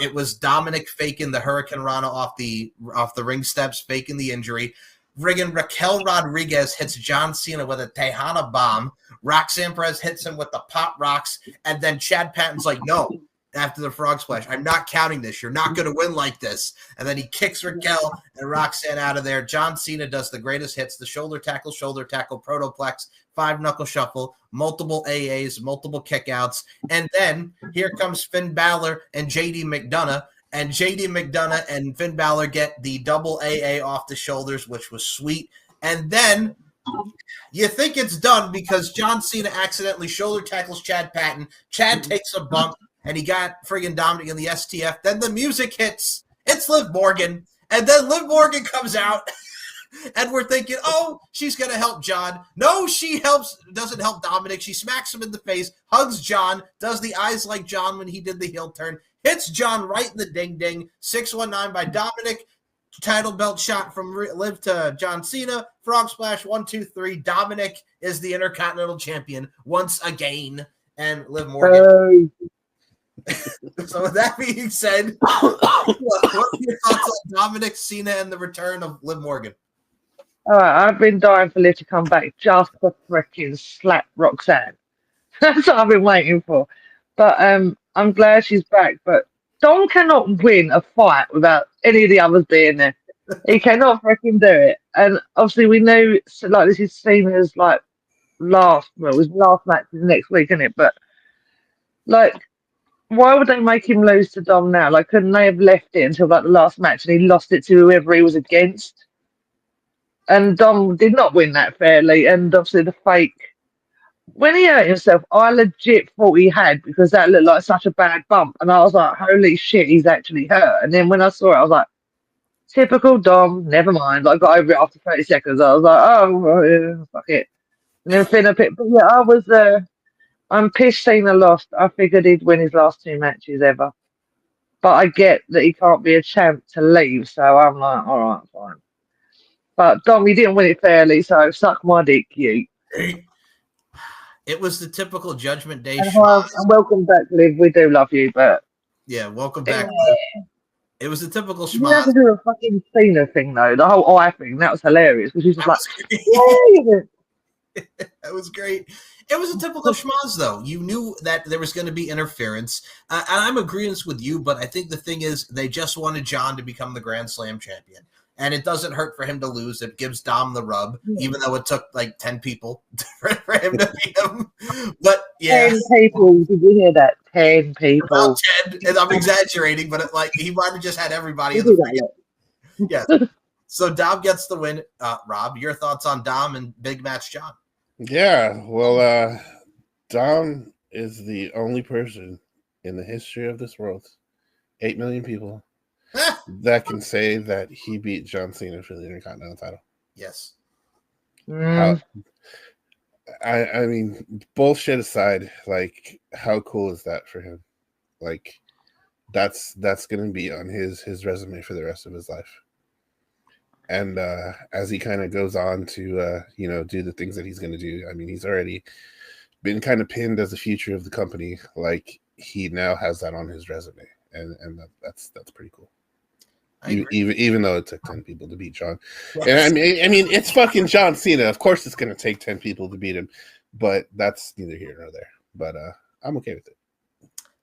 It was Dominic faking the Hurricane Rana off the ring steps, faking the injury. Friggin' Raquel Rodriguez hits John Cena with a Tejana bomb. Roxanne Perez hits him with the pop rocks. And then Chad Patton's like, no, after the frog splash, I'm not counting this. You're not going to win like this. And then he kicks Raquel and Roxanne out of there. John Cena does the greatest hits, the shoulder tackle, protoplex, 5-knuckle shuffle, multiple AAs, multiple kickouts. And then here comes Finn Balor and JD McDonough. And JD McDonough and Finn Balor get the double AA off the shoulders, which was sweet. And then you think it's done because John Cena accidentally shoulder tackles Chad Patton. Chad takes a bump, and he got friggin' Dominic in the STF. Then the music hits. It's Liv Morgan. And then Liv Morgan comes out, and we're thinking, oh, she's going to help John. No, she doesn't help Dominic. She smacks him in the face, hugs John, does the eyes like John when he did the heel turn, hits John right in the ding-ding, 619 by Dominic, title belt shot from Liv to John Cena, frog splash, 1, 2, 3. Dominic is the Intercontinental Champion once again, and Liv Morgan. So with that being said, what are your thoughts on Dominic, Cena, and the return of Liv Morgan? All right, I've been dying for Liv to come back just to freaking slap Roxanne. That's what I've been waiting for. But I'm glad she's back. But Dom cannot win a fight without any of the others being there. He cannot freaking do it. And obviously we know, so, like, this is seen as like last match next week, isn't it? But like, why would they make him lose to Dom now? Like, couldn't they have left it until like the last match and he lost it to whoever he was against? And Dom did not win that fairly. And obviously the fake, when he hurt himself, I legit thought he had, because that looked like such a bad bump. And I was like, holy shit, he's actually hurt. And then when I saw it, I was like, typical Dom, never mind. I got over it after 30 seconds. I was like, oh, well, yeah, fuck it. And then Finn a bit. But yeah, I'm pissed Cena lost. I figured he'd win his last 2 matches ever. But I get that he can't be a champ to leave. So I'm like, all right, fine. But Dom, you didn't win it fairly, so suck my dick, you. It was the typical Judgment Day And welcome back, Liv. We do love you, but yeah, welcome back. It was the typical schmoz. You had to do a fucking Cena thing, though. The whole eye thing. That was hilarious, because she's just like, that was great. It was a typical schmoz, though. You knew that there was going to be interference. And I'm agreeing with you, but I think the thing is they just wanted John to become the Grand Slam champion. And it doesn't hurt for him to lose. It gives Dom the rub, even though it took like 10 people for him to beat him. But yeah. 10 people. Did you hear that? 10 people. Well, 10. And I'm exaggerating, but he might have just had everybody in the yeah. So Dom gets the win. Rob, your thoughts on Dom and Big Match John? Yeah, well, Dom is the only person in the history of this world, 8 million people, that can say that he beat John Cena for the Intercontinental title. Yes. How, I mean, bullshit aside, like, how cool is that for him? Like, that's going to be on his resume for the rest of his life. And as he kind of goes on to do the things that he's going to do, I mean, he's already been kind of pinned as the future of the company. Like, he now has that on his resume, and that's pretty cool. Even though it took 10 people to beat John, yes. And I mean, it's fucking John Cena. Of course, it's going to take 10 people to beat him, but that's neither here nor there. But I'm okay with it.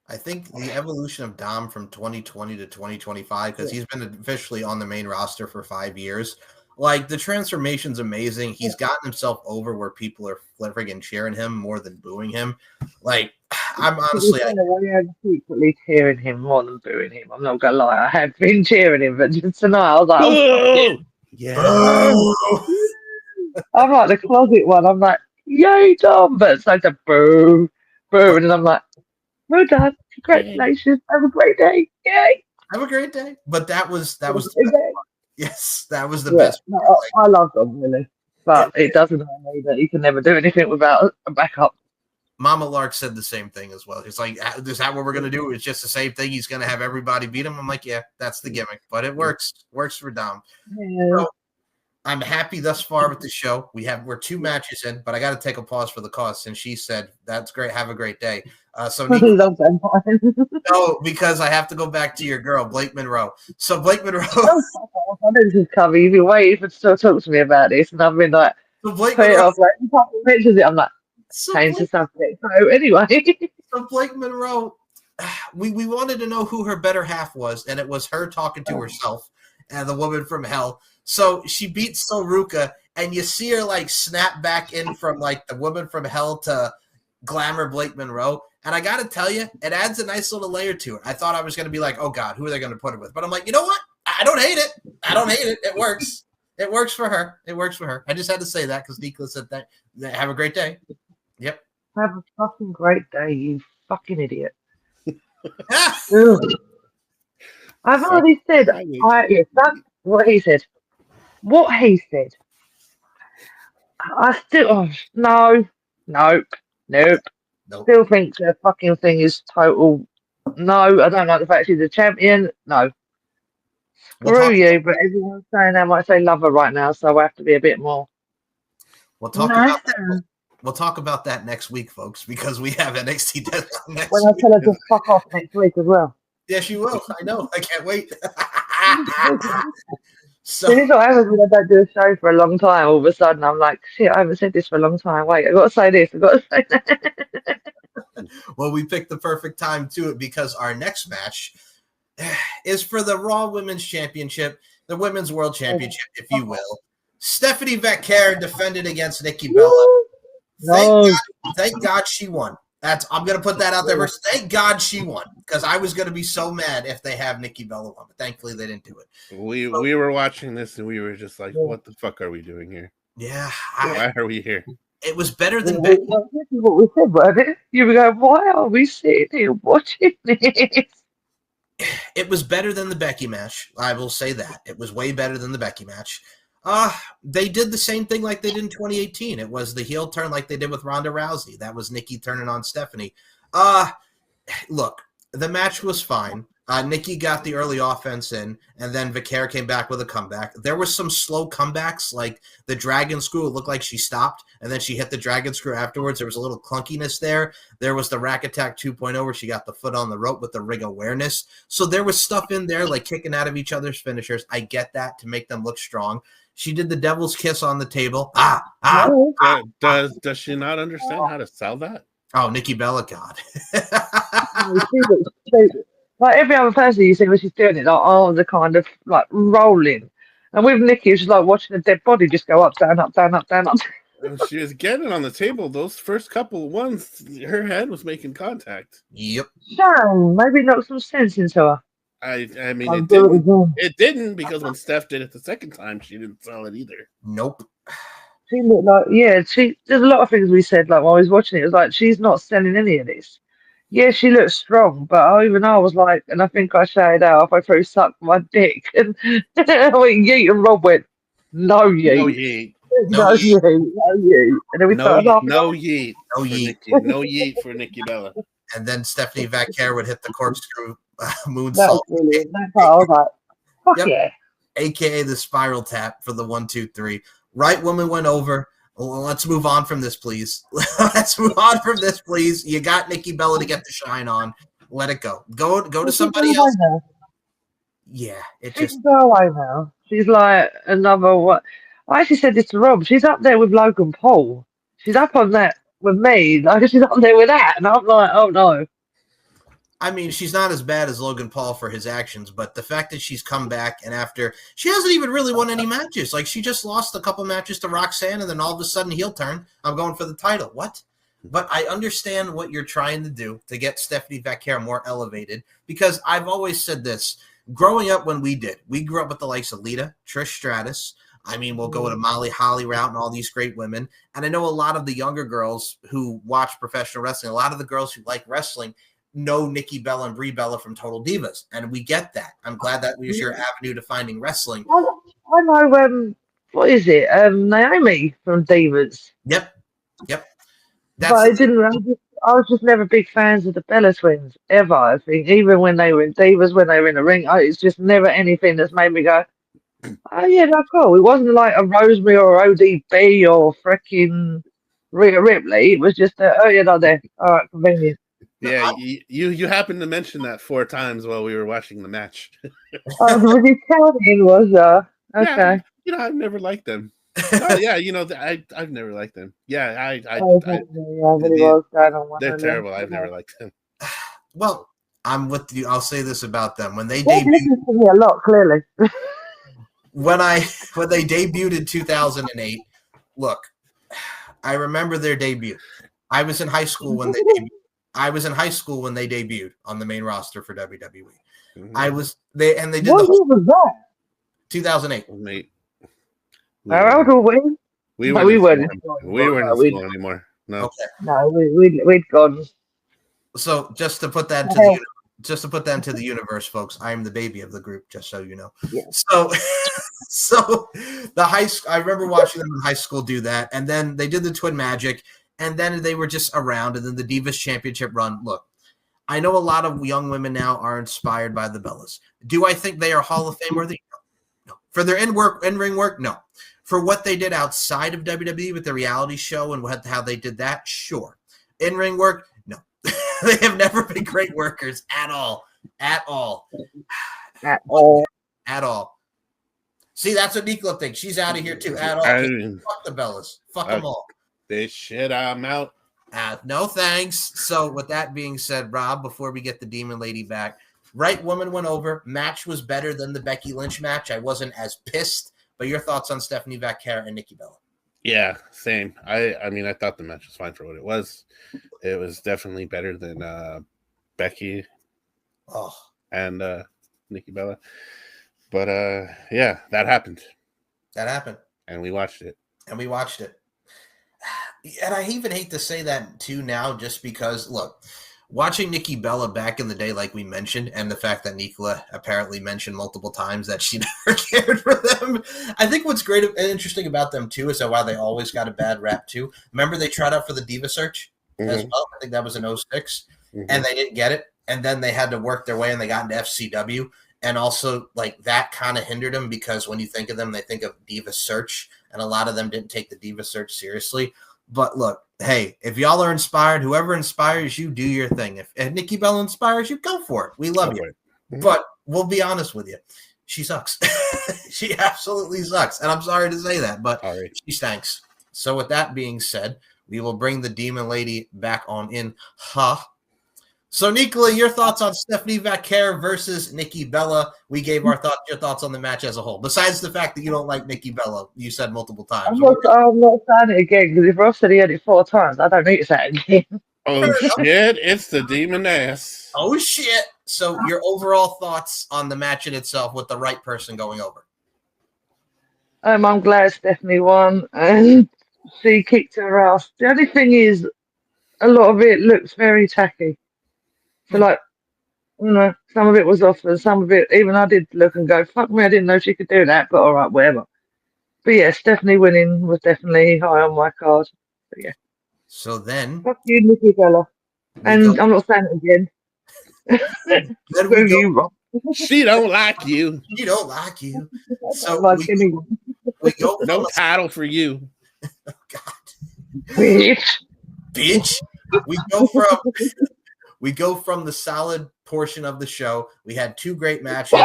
I think the evolution of Dom from 2020 to 2025, because he's been officially on the main roster for 5 years. Like, the transformation's amazing. He's gotten himself over where people are friggin' cheering him more than booing him. Like, I'm honestly... I'm secretly cheering him more than booing him. I'm not going to lie. I have been cheering him, but just tonight I was like, oh, yeah. I'm like the closet one. I'm like, yay, Dom. But it's like a boo, boo. And then I'm like, well done. Congratulations. Have a great day. Yay. Have a great day. But that was the best part. Yes, that was the best part. No, I love Dom, really. But it doesn't mean that he can never do anything without a backup. Mama Lark said the same thing as well. It's like, is that what we're going to do? It's just the same thing. He's going to have everybody beat him. I'm like, yeah, that's the gimmick. But it works. Works for Dom. Yeah. So, I'm happy thus far with the show. We're 2 matches in, but I got to take a pause for the cause since she said, that's great. Have a great day. So no, because I have to go back to your girl, Blake Monroe. So Blake Monroe. I know this is coming. You've been waiting for to talk to me about this, and I've been like, so Blake put Monroe, it off, like, mentions it. I'm like, change the subject. So anyway. So Blake Monroe, we wanted to know who her better half was, and it was her talking to herself and the woman from hell. So she beats Soruka, and you see her like snap back in from like the woman from hell to glamour Blake Monroe. And I got to tell you, it adds a nice little layer to it. I thought I was going to be like, oh God, who are they going to put it with? But I'm like, you know what? I don't hate it. It works. It works for her. I just had to say that because Nicola said that. Have a great day. Yep. Have a fucking great day, you fucking idiot. I've already said, that's what he said. What he said. I still, nope. Still think the fucking thing is total. No, I don't like the fact she's a champion. No. Screw you, but everyone's saying how much they love her right now, so I have to be a bit more. We'll talk about that next week, folks, because we have NXT Deadline next week. When I tell her to fuck off next week as well. Yes, you will. I know. I can't wait. So this is what happens when I don't do a show for a long time. All of a sudden, I'm like, shit, I haven't said this for a long time. Wait, I've got to say this. I've got to say that. Well, we picked the perfect time to it because our next match is for the Raw Women's Championship, the Women's World Championship, if you will. Stephanie Becker defended against Nikki Bella. Thank God she won. I'm going to put that out there first. Thank God she won because I was going to be so mad if they have Nikki Bella won, but thankfully they didn't do it. We were watching this and we were just like, what the fuck are we doing here? Yeah. Why are we here? It was better than Becky. This is what we said, wasn't it? You were going, why are we sitting here watching this? It was better than the Becky match. I will say that. It was way better than the Becky match. They did the same thing like they did in 2018. It was the heel turn like they did with Ronda Rousey. That was Nikki turning on Stephanie. Look, the match was fine. Nikki got the early offense in, and then Becker came back with a comeback. There were some slow comebacks, like the Dragon Screw. It looked like she stopped, and then she hit the Dragon Screw afterwards. There was a little clunkiness there. There was the Rack Attack 2.0 where she got the foot on the rope with the ring awareness. So there was stuff in there, like kicking out of each other's finishers. I get that to make them look strong. She did the devil's kiss on the table. Does she not understand how to sell that? Oh, Nikki Bella, God. Like every other person you see when she's doing it, like arms are kind of like rolling. And with Nikki, it's just like watching a dead body just go up, down, up, down, up, down, up. She was getting on the table. Those first couple of ones, her head was making contact. Yep. So maybe knock some sense into her. I mean, it didn't because when Steph did it the second time, she didn't sell it either. Nope. She looked like, yeah, there's a lot of things we said, like while I was watching it, it was like, she's not selling any of this. Yeah, she looks strong, but even I was like, and I think I shouted out halfway through, suck my dick. And I went, yeet, and Rob went, no, No yeet. yeet. No No, yeet. yeet, no, yeet. And then we No, started laughing. no yeet. No for yeet. Nikki. No yeet for Nikki Bella. And then Stephanie Vaquer would hit the corkscrew That moonsault, was brilliant. That part, I was like, fuck Yep. yeah. aka the spiral tap for the 1, 2, 3. Right woman went over. Well, let's move on from this, please. Let's move on from this, please. You got Nikki Bella to get the shine on. Let it go. Go to somebody else. Now. Yeah, it She just can go away now. She's like another what? I actually said this to Rob. She's up there with Logan Paul. She's up on that with me. Like she's up there with that, and I'm like, oh no. I mean, she's not as bad as Logan Paul for his actions, but the fact that she's come back and after she hasn't even really won any matches. Like she just lost a couple matches to Roxanne, and then all of a sudden heel turn. I'm going for the title. What? But I understand what you're trying to do to get Stephanie Vaquer more elevated because I've always said this. Growing up when we grew up with the likes of Lita, Trish Stratus. I mean, we'll go to Molly Holly route and all these great women. And I know a lot of the younger girls who watch professional wrestling, a lot of the girls who like wrestling know Nikki Bella and Brie Bella from Total Divas. And we get that. I'm glad that was your avenue to finding wrestling. I know, what is it? Naomi from Divas. Yep. But I didn't. I was just never big fans of the Bella Twins ever. I think even when they were in Divas, when they were in the ring, it's just never anything that's made me go, "Oh yeah, that's cool." It wasn't like a Rosemary or ODB or freaking Rhea Ripley. It was just oh yeah, not there. All right, convenient. Yeah, you happened to mention that 4 times while we were watching the match. Oh, was he counting? Was okay? Yeah, I've never liked them. Yeah, I've never liked them. Yeah, they're terrible. I've never liked them. Well, I'm with you. I'll say this about them. When they debuted, debuted, to me a lot, clearly. when they debuted in 2008, look, I remember their debut. I was in high school when they debuted. On the main roster for WWE. Mm-hmm. They did what year was that? 2008. How old were we? We weren't in school anymore. No. Okay. No, we'd gone. So just to put that into the universe, folks, I am the baby of the group, just so you know. Yeah. So the high school, I remember watching them in high school do that, and then they did the Twin Magic, and then they were just around, and then the Divas Championship run. Look, I know a lot of young women now are inspired by the Bellas. Do I think they are Hall of Fame worthy? No. For their in-ring work, no. For what they did outside of WWE with the reality show and how they did that, sure. In-ring work, no. They have never been great workers at all. At all. At all. At all. See, that's what Nicola thinks. She's out of here too. At all. Fuck the Bellas. Fuck them all. This shit, I'm out. No thanks. So with that being said, Rob, before we get the Demon Lady back, right woman went over. Match was better than the Becky Lynch match. I wasn't as pissed. But your thoughts on Stephanie Vaquer and Nikki Bella? Yeah, same. I mean, I thought the match was fine for what it was. It was definitely better than Becky and Nikki Bella. But yeah, that happened. And we watched it. And I even hate to say that too now, just because, look, watching Nikki Bella back in the day, like we mentioned, and the fact that Nicola apparently mentioned multiple times that she never cared for them. I think what's great and interesting about them too is that why they always got a bad rap too. Remember they tried out for the Diva Search as well. I think that was in 06, and they didn't get it. And then they had to work their way and they got into FCW. And also, like, that kind of hindered them because when you think of them, they think of Diva Search, and a lot of them didn't take the Diva Search seriously. But look, hey, if y'all are inspired, whoever inspires you, do your thing. If Nikki Bella inspires you, go for it. We love you. But we'll be honest with you. She sucks. She absolutely sucks. And I'm sorry to say that, but she stinks. So with that being said, we will bring the Demon Lady back on in. So, Nicola, your thoughts on Stephanie Vaquer versus Nikki Bella? We gave your thoughts on the match as a whole. Besides the fact that you don't like Nikki Bella, you said multiple times. I'm not saying it again because if Ross said he heard it 4 times, I don't need to say it again. Oh shit! It's the demon ass. Oh shit! So, your overall thoughts on the match in itself with the right person going over? I'm glad Stephanie won, and she kicked her ass. The only thing is, a lot of it looks very tacky. So, Hmm. like, some of it was off, and some of it, even I did look and go, fuck me, I didn't know she could do that, but all right, whatever. But yeah, Stephanie winning was definitely high on my card. But yeah, So then fuck you, Nikki Bella. we go. And I'm not saying it again. Then we Screw go. you, Rob. She don't like you. She don't like you. I So don't like anyone. we go from No title for you. God, Bitch. bitch. We go from the solid portion of the show. We had two great matches.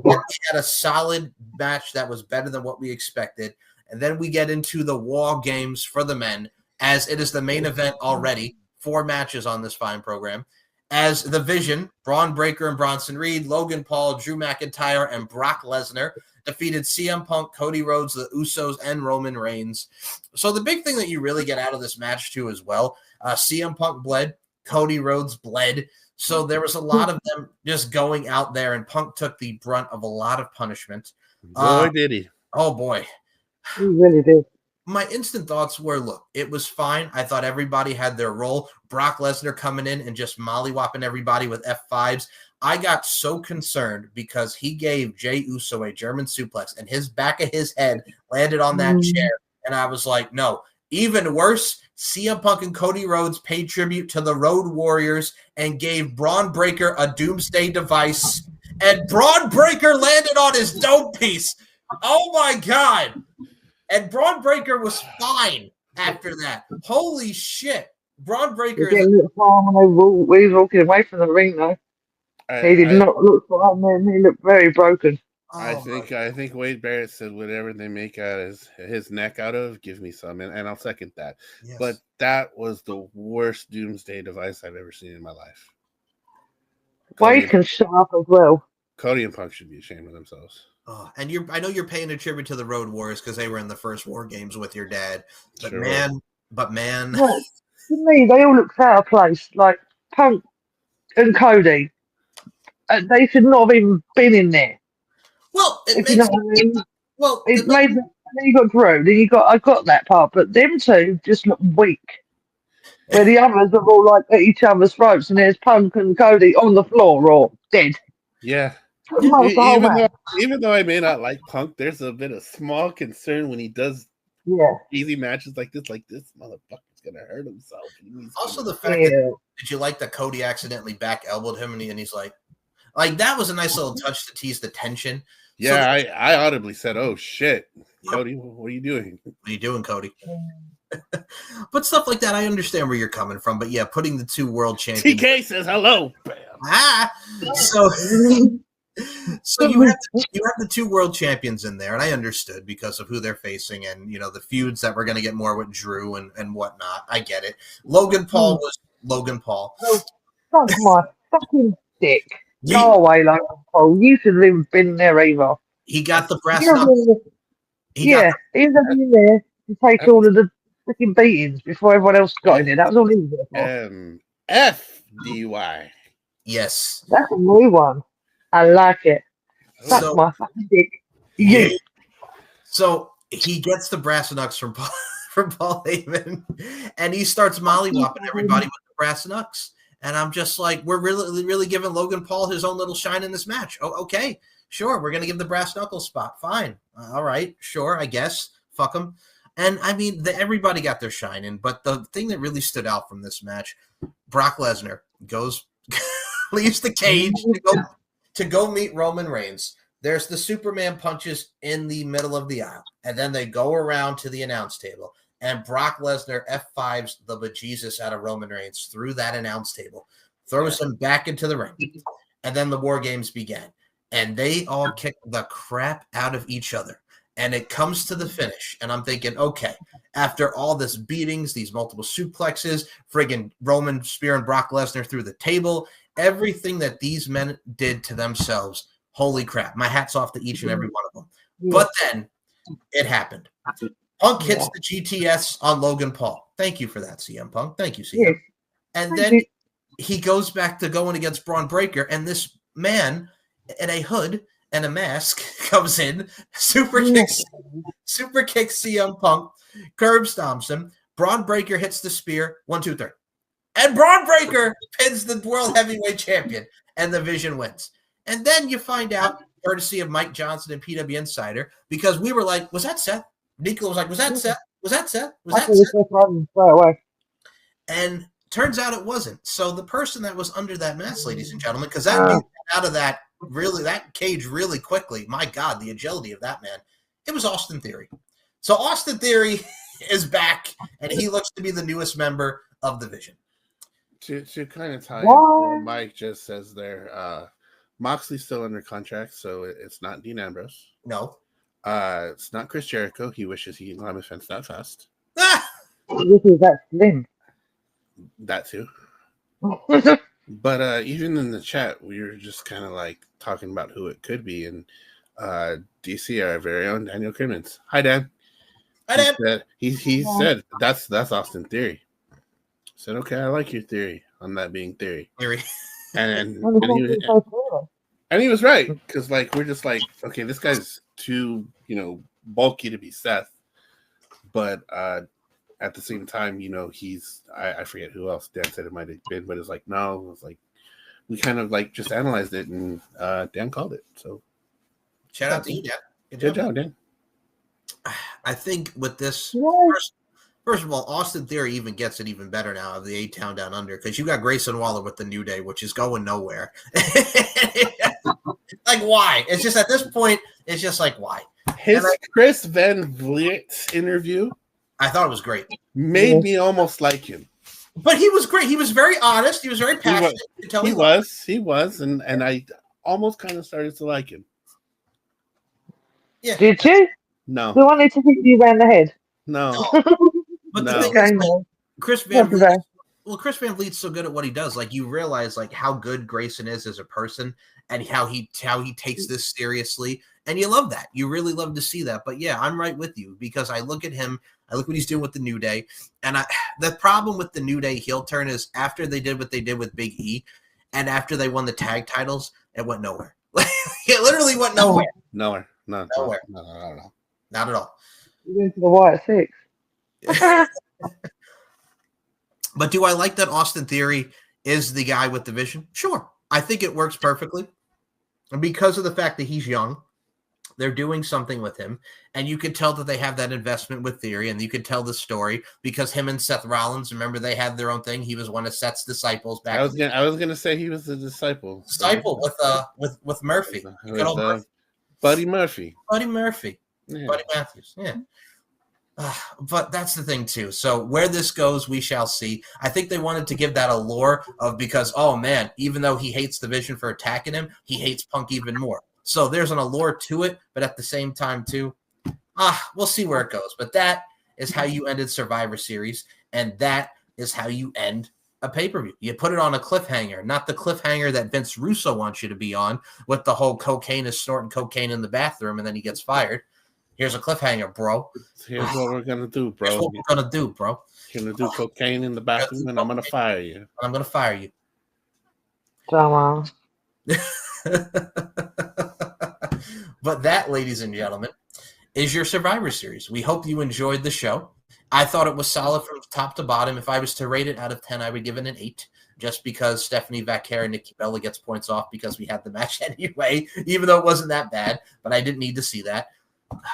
We had a solid match that was better than what we expected. And then we get into the War Games for the men, as it is the main event already. 4 matches on this fine program. As the Vision, Braun Breaker and Bronson Reed, Logan Paul, Drew McIntyre, and Brock Lesnar defeated CM Punk, Cody Rhodes, the Usos, and Roman Reigns. So the big thing that you really get out of this match too as well, CM Punk bled, Cody Rhodes bled. So there was a lot of them just going out there, and Punk took the brunt of a lot of punishment. Boy, did he. Oh, boy. You really did. My instant thoughts were, look, it was fine. I thought everybody had their role. Brock Lesnar coming in and just mollywopping everybody with F5s. I got so concerned because he gave Jey Uso a German suplex, and his back of his head landed on that chair. And I was like, no. Even worse, CM Punk and Cody Rhodes paid tribute to the Road Warriors and gave Braun Breaker a doomsday device. And Braun Breaker landed on his dome piece. Oh, my God. And Braun Breaker was fine after that. Holy shit. Braun Breaker You're getting a little far when he was walking away from the ring, though. He did not look fine, man. He looked very broken. I think Wade Barrett said whatever they make out his neck out of, give me some, and I'll second that. Yes. But that was the worst doomsday device I've ever seen in my life. Wade can shut up as well. Cody and Punk should be ashamed of themselves. Oh, and I know you're paying a tribute to the Road Warriors because they were in the first War Games with your dad. But Sure. man. Well, to me, they all looked out of place. Like Punk and Cody. They should not have even been in there. Well, If you know what I mean. Well, it made. Then you got Drew. Then I got that part, but them two just look weak. Where the others are all like at each other's throats, and there's Punk and Cody on the floor or dead. Yeah. Even though I may not like Punk, there's a bit of small concern when he does easy matches like this motherfucker's gonna hurt himself. Also, the fact that did you like that Cody accidentally back elbowed him and he's like that was a nice little touch to tease the tension. Yeah, so I audibly said, "Oh shit, yep. Cody, what are you doing? What are you doing, Cody?" But stuff like that, I understand where you're coming from. But yeah, putting the 2 world champions. TK says hello. So you have the 2 world champions in there, and I understood because of who they're facing and the feuds that we're going to get more with Drew and whatnot. I get it. Logan Paul was Logan Paul. Oh, fuck my fucking dick. Go away, Logan Paul. You should have even been there either. He got the brass knuckles. He was in there to take all of the freaking beatings before everyone else got in there. That was all he was there for. FDY. Yes. That's a new one. I like it. Suck my fucking dick. Yeah. So he gets the brass knucks from Paul Heyman, and he starts mollywopping everybody with the brass knucks. And I'm just like, we're really giving Logan Paul his own little shine in this match. Oh, okay, sure. We're going to give the brass knuckles spot. Fine. All right, sure, I guess. Fuck them. And, I mean, everybody got their shine in. But the thing that really stood out from this match, Brock Lesnar leaves the cage to go meet Roman Reigns. There's the Superman punches in the middle of the aisle. And then they go around to the announce table. And Brock Lesnar F5s the bejesus out of Roman Reigns through that announce table. Throws him back into the ring. And then the War Games began. And they all kick the crap out of each other. And it comes to the finish. And I'm thinking, okay, after all this beatings, these multiple suplexes, friggin' Roman spearing Brock Lesnar through the table, everything that these men did to themselves, holy crap. My hat's off to each and every one of them. But then it happened. Punk hits the GTS on Logan Paul. Thank you for that, CM Punk. Thank you, CM. And then he goes back to going against Braun Breaker, and this man in a hood and a mask comes in, super kicks CM Punk, curb stomps him. Braun Breaker hits the spear, 1, 2, 3. And Braun Breaker pins the World Heavyweight Champion, and the Vision wins. And then you find out, courtesy of Mike Johnson and PW Insider, because we were like, was that Seth? Nicola was like, was that Seth? Was that Seth? Was that Seth? Right away. And turns out it wasn't. So the person that was under that mask, ladies and gentlemen, because that dude got out of that cage really quickly. My God, the agility of that man. It was Austin Theory. So Austin Theory is back, and he looks to be the newest member of the Vision. To kind of tie in what Mike just says there, Moxley's still under contract, so it's not Dean Ambrose. No. It's not Chris Jericho. He wishes he can climb a fence that fast. This is that slim. That too. But even in the chat, we were just kind of like talking about who it could be, and DC, our very own Daniel Crimmins. Hi, Dan. Hi, Dan. He said that's Austin Theory. I said, okay, I like your theory on that being theory. And he was right, because like we're just like, okay, this guy's too bulky to be Seth, but at the same time, he's I forget who else Dan said it might have been, but it's like no, it was like we kind of like just analyzed it, and Dan called it. So shout out to you, Dan. Good job, Dan. I think with this, first of all, Austin Theory even gets it even better now of the A-Town Down Under, because you got Grayson Waller with the New Day, which is going nowhere. Like, why? It's just at this point, it's just like, why? His Chris Van Vliet interview, I thought it was great. Made me almost like him. But he was great. He was very honest. He was very passionate. He was, and I almost kind of started to like him. Yeah. Did you? No. We wanted to hit you around the head. No. But no. the thing is, Chris Van Vliet, Chris Van Vliet's so good at what he does. Like, you realize like how good Grayson is as a person, and how he takes this seriously, and you love that. You really love to see that. But yeah, I'm right with you, because I look at him, I look what he's doing with the New Day, and the problem with the New Day heel turn is after they did what they did with Big E, and after they won the tag titles, it went nowhere. It literally went nowhere. Nowhere. Nowhere. No. Not at all. You went to the White Six. But do I like that Austin Theory is the guy with the Vision? Sure. I think it works perfectly. And because of the fact that he's young, they're doing something with him. And you could tell that they have that investment with Theory, and you could tell the story because him and Seth Rollins, remember, they had their own thing. He was one of Seth's disciples back. I was gonna say he was the disciple. With Murphy. Buddy Murphy. Yeah. Buddy Matthews. Yeah. But that's the thing too. So where this goes, we shall see. I think they wanted to give that allure of, because, oh man, even though he hates the Vision for attacking him, he hates Punk even more. So there's an allure to it, but at the same time too, we'll see where it goes. But that is how you ended Survivor Series, and that is how you end a pay-per-view. You put it on a cliffhanger, not the cliffhanger that Vince Russo wants you to be on, with the whole cocaine is snorting cocaine in the bathroom and then he gets fired. Here's a cliffhanger, bro. Here's what we're gonna do, bro. Here's what we're gonna do, bro. You're gonna do cocaine in the bathroom, and I'm gonna fire you. I'm gonna fire you. Drama. But that, ladies and gentlemen, is your Survivor Series. We hope you enjoyed the show. I thought it was solid from top to bottom. If I was to rate it out of 10, I would give it an 8, just because Stephanie Vaquer and Nikki Bella gets points off because we had the match anyway, even though it wasn't that bad, but I didn't need to see that.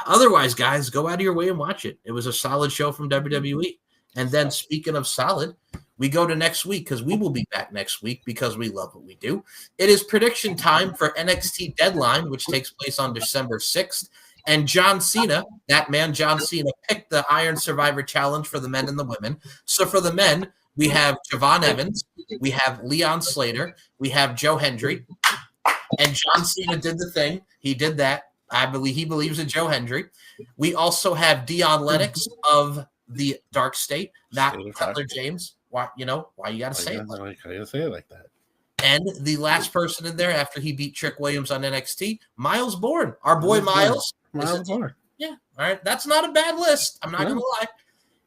Otherwise, guys, go out of your way and watch it. It was a solid show from WWE. And then, speaking of solid, we go to next week, because we will be back next week because we love what we do. It is prediction time for NXT Deadline, which takes place on December 6th. And John Cena, that man John Cena, picked the Iron Survivor Challenge for the men and the women. So for the men, we have Javon Evans, we have Leon Slater, we have Joe Hendry, and John Cena did the thing. He did that. I believe he believes in Joe Hendry. We also have Dion Lennox of the Dark State, not Cutler James. Why you gotta say it? I gotta say it like that. And the last person in there after he beat Trick Williams on NXT, Miles Bourne, our boy Miles. Miles Bourne. Yeah, all right. That's not a bad list. I'm not gonna lie.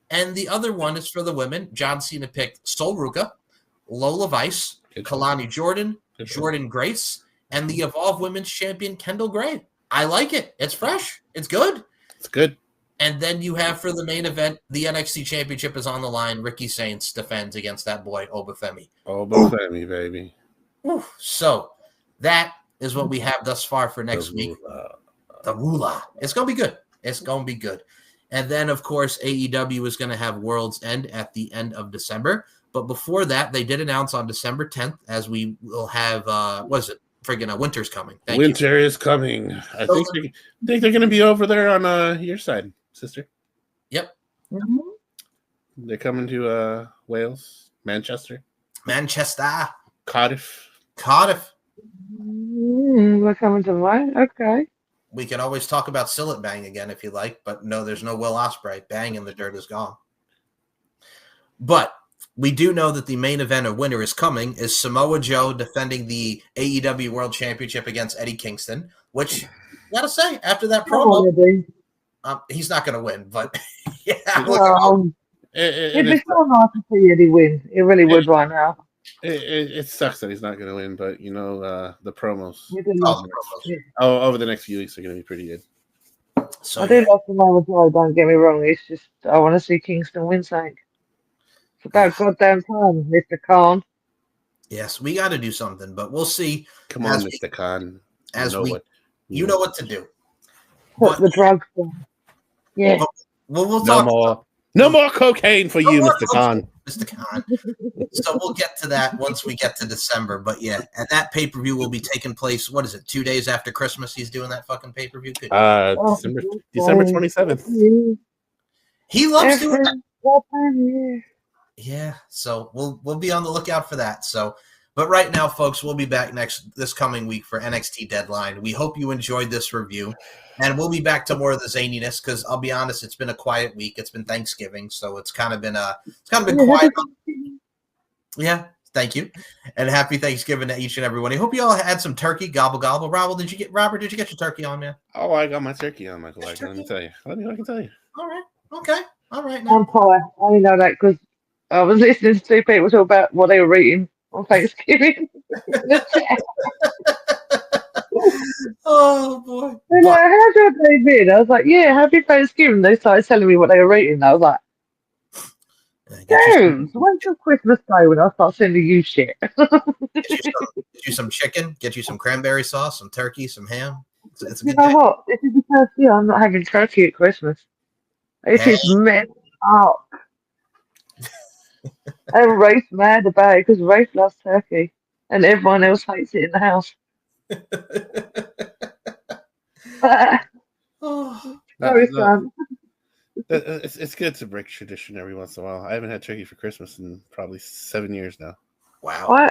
And the other one is for the women. John Cena picked Sol Ruka, Lola Vice, Kalani Jordan, Jordan Grace, and the Evolve Women's Champion, Kendall Gray. I like it. It's fresh. It's good. It's good. And then you have for the main event, the NXT Championship is on the line. Ricky Saints defends against that boy, Obafemi. Obafemi, baby. Ooh. So that is what we have thus far for next week. The Rula. It's going to be good. It's going to be good. And then, of course, AEW is going to have World's End at the end of December. But before that, they did announce on December 10th, as we will have, winter's coming. Winter is coming. I think they're going to be over there on your side, sister. Yep. Mm-hmm. They're coming to Wales, Manchester, Cardiff. We're coming to mine. Okay. We can always talk about Sillet Bang again if you like, but no, there's no Will Ospreay. Bang in the dirt is gone. But we do know that the main event of winter is coming is Samoa Joe defending the AEW World Championship against Eddie Kingston, which, I gotta say, after that promo, he's not going to win, but yeah. It'd be so nice to see Eddie win. It really would right now. It sucks that he's not going to win, but the promos over the next few weeks are going to be pretty good. So I do love Samoa Joe. Don't get me wrong. It's just I want to see Kingston win something. It's about goddamn time, Mr. Khan. Yes, we got to do something, but we'll see. Come on, Mr. Khan. You know what to do. Put the drugs down. Yeah. We'll talk. No more cocaine for you, Mr. Khan. Mr. Khan. So we'll get to that once we get to December. But yeah, and that pay-per-view will be taking place, 2 days after Christmas he's doing that fucking pay-per-view? December 27th. He loves doing that. Yeah, so we'll be on the lookout for that. So, but right now, folks, we'll be back this coming week for NXT Deadline. We hope you enjoyed this review. And we'll be back to more of the zaniness because I'll be honest, it's been a quiet week. It's been Thanksgiving, so it's kind of been quiet. Yeah, thank you, and happy Thanksgiving to each and everyone. I hope you all had some turkey. Gobble gobble. Robert, did you get your turkey on, man? Oh, I got my turkey on, Michael. Let me tell you. I can tell you. All right. Okay. All right. I'm pie. I only know that because I was listening to two people talk about what they were eating on Thanksgiving. Oh boy! They're like, how's your day been? I was like, yeah, happy Thanksgiving. They started telling me what they were eating. I was like, damn, when's your Christmas Day when I start sending you shit? Get you some chicken, get you some cranberry sauce, some turkey, some ham. It's a good day. What? This is the first year I'm not having turkey at Christmas. It is messed up. And Rafe mad about it because Rafe loves turkey and everyone else hates it in the house. It's good to break tradition every once in a while. I haven't had turkey for Christmas in probably 7 years now. Wow. I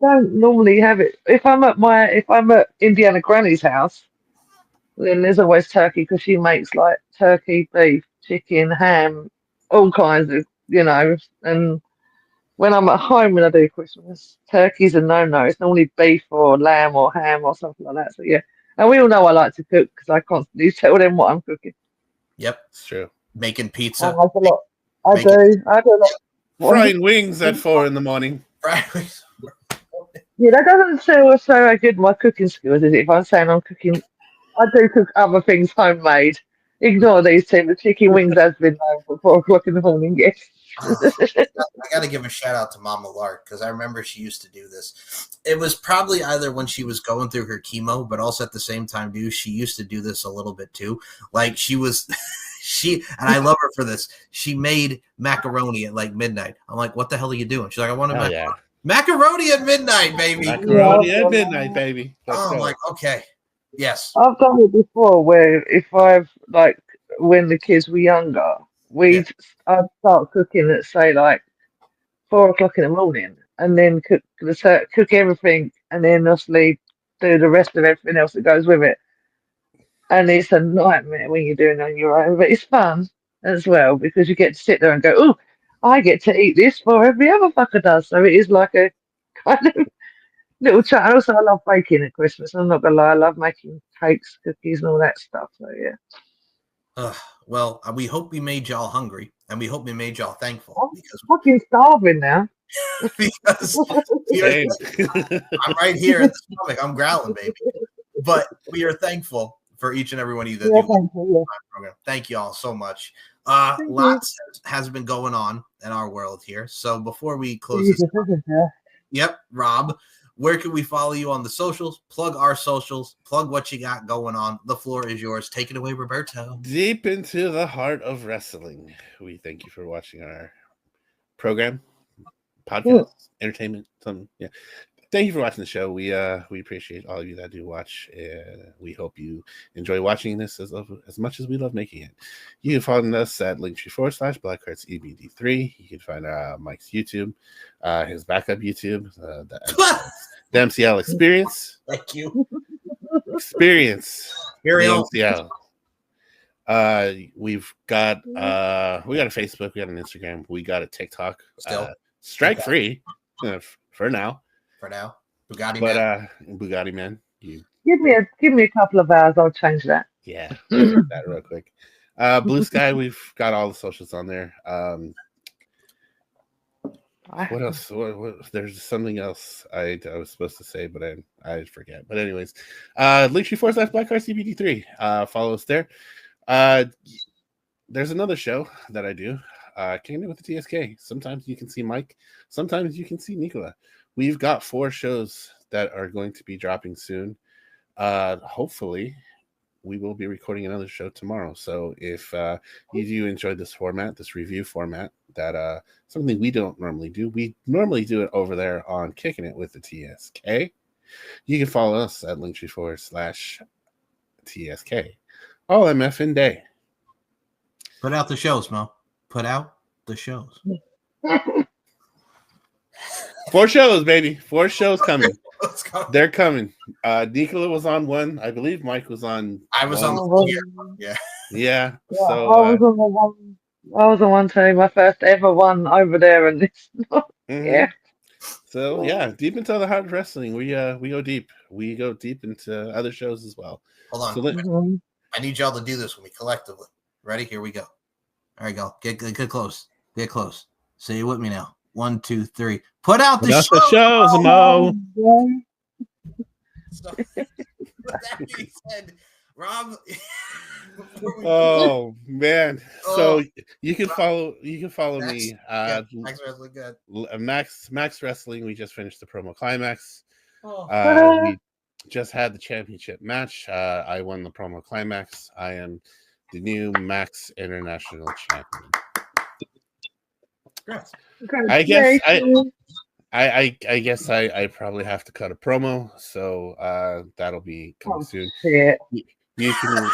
don't normally have it. If I'm at Indiana Granny's house, then there's always turkey because she makes like turkey, beef, chicken, ham, all kinds of, and when I'm at home when I do Christmas, turkey's a no-no. It's normally beef or lamb or ham or something like that. So yeah, and we all know I like to cook because I constantly tell them what I'm cooking. Yep, it's true. Making pizza. I like a lot. I do a lot. Frying wings at 4 a.m. Frying wings. Yeah, that doesn't show how good my cooking skills is. If I'm saying I'm cooking, I do cook other things homemade. Ignore these two. The chicken wings has been known for 4 o'clock in the morning. Yes. I got to give a shout out to Mama Lark because I remember she used to do this. It was probably either when she was going through her chemo, but also at the same time, she used to do this a little bit too. Like she was, and I love her for this. She made macaroni at like midnight. I'm like, what the hell are you doing? She's like, I want to macaroni at midnight, baby. Macaroni at midnight, baby. I'm like, okay, yes. I've done it before where if I've when the kids were younger. I'd start cooking at say like 4 o'clock in the morning, and then cook everything, and then obviously do the rest of everything else that goes with it. And it's a nightmare when you're doing it on your own, but it's fun as well because you get to sit there and go, "Oh, I get to eat this before every other fucker does." So it is like a kind of little chat. Also, I love baking at Christmas. I'm not gonna lie, I love making cakes, cookies, and all that stuff. So yeah. Well, we hope we made y'all hungry, and we hope we made y'all thankful. I'm fucking starving now. because I'm right here in the stomach. I'm growling, baby. But we are thankful for each and every one of you that do the program. Thank you all so much. Lots has been going on in our world here. So before we close this, yep, Rob, where can we follow you on the socials? Plug our socials. Plug what you got going on. The floor is yours. Take it away, Roberto. Deep into the heart of wrestling. We thank you for watching our program, podcast, entertainment. Thank you for watching the show. We appreciate all of you that do watch. We hope you enjoy watching this as much as we love making it. You can find us at linktree/BlackHeartsEBD3. You can find Mike's YouTube, his backup YouTube, the MCL Experience. Thank you. Experience. The MCL. We've got a Facebook, we got an Instagram, we got a TikTok. Still strike free for now. Bugatti but Man. Bugatti Man, you Give me a couple of hours, I'll change that. yeah, that real quick. Blue Sky, we've got all the socials on there. What else? What there's something else I was supposed to say, but I forget. But anyways, linktree/BlackHeartsCBD3. Follow us there. There's another show that I do. Kicking it with the TSK. Sometimes you can see Mike. Sometimes you can see Nicola. We've got 4 shows that are going to be dropping soon. Hopefully, we will be recording another show tomorrow. So if you do enjoy this format, this review format, that something we don't normally do. We normally do it over there on Kicking It with the TSK. You can follow us at linktree/TSK. All MF day. Put out the shows, Mo. Put out the shows. 4 shows, baby. 4 shows coming. They're coming. Nicola was on one. I believe Mike was on. I was one. on the Yeah. So I was on the one. I was the one too. My first ever one over there, and this. Yeah. So yeah, deep into the heart of wrestling, we go deep. We go deep into other shows as well. Hold on. So I need y'all to do this with me collectively. Ready? Here we go. All right, go. Get close. Get close. Say it with me now. 1, 2, 3. Put out the shows, Mo. So, with that being said, Rob. Oh man! So you can follow me. Max Wrestling, good. Max Wrestling. We just finished the promo climax. We just had the championship match. I won the promo climax. I am the new Max International Champion. Congrats. I guess I probably have to cut a promo, so that'll be coming soon. Shit. You can.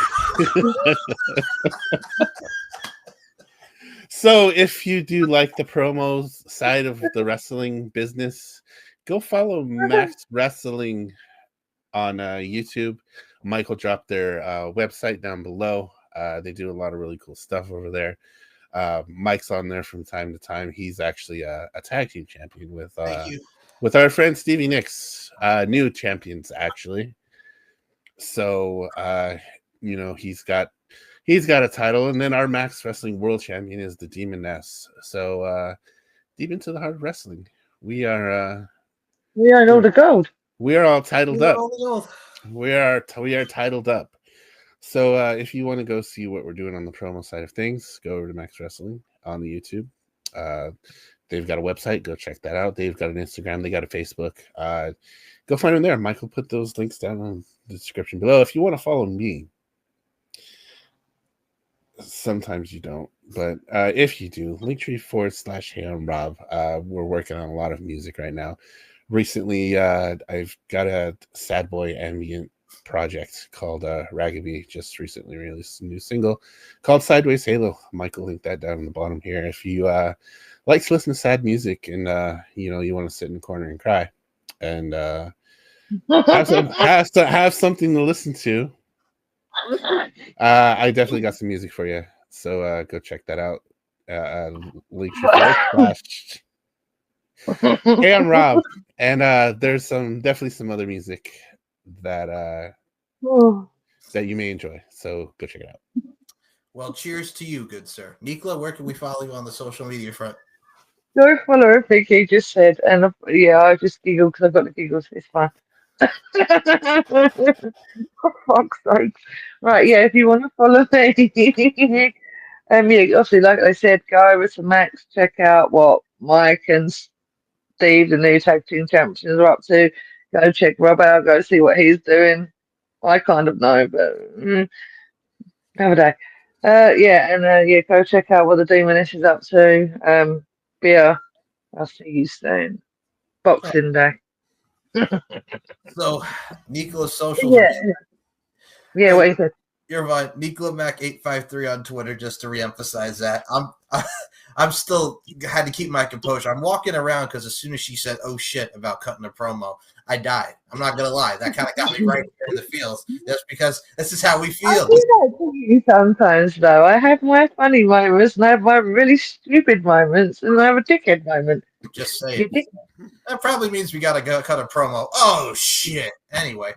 So if you do like the promos side of the wrestling business, go follow Max Wrestling on YouTube. Michael dropped their website down below. They do a lot of really cool stuff over there. Mike's on there from time to time. He's actually a tag team champion with our friend Stevie Nicks, new champions actually. So he's got a title, and then our Max Wrestling World Champion is the Demon S. So deep into the heart of wrestling, we are all the gold. We are all titled up. We are titled up. So if you want to go see what we're doing on the promo side of things, go over to Max Wrestling on the YouTube. They've got a website. Go check that out. They've got an Instagram. They got a Facebook. Go find them there. Michael put those links down in the description below. If you want to follow me, sometimes you don't, but if you do, linktree/Rob. We're working on a lot of music right now. Recently, I've got a sad boy ambient project called Ragaby. Just recently released a new single called Sideways Halo. Michael linked that down in the bottom here. If you like to listen to sad music and you want to sit in the corner and cry and have something to listen to, I definitely got some music for you. So go check that out. Linktree/. Hey, I'm Rob, and there's definitely some other music that you may enjoy. So go check it out. Well, cheers to you, good sir. Nicola, where can we follow you on the social media front? Go follow everything he just said. And yeah, I just giggled because I've got the giggles. It's fun. For fuck's sake. Right, yeah, if you want to follow me, yeah, obviously, like I said, go over to Max, check out what Mike and Steve, the new tag team champions, are up to. Go check Rob out, go see what he's doing. I kind of know, but have a day. Yeah, and yeah, go check out what the Demoness is up to. Yeah, I'll see you soon. Boxing Day. So, Nicola's socials Yeah, again. yeah, what you said. You're fine. Nicola Mac 853 on Twitter, just to reemphasize that. I'm still had to keep my composure. I'm walking around because as soon as she said, "Oh shit," about cutting a promo, I died. I'm not gonna lie. That kind of got me right here in the feels. Just because this is how we I feel. do that to you sometimes, though. I have my funny moments, and I have my really stupid moments, and I have a dickhead moment. Just saying. That probably means we gotta go cut a promo. Oh shit. Anyway.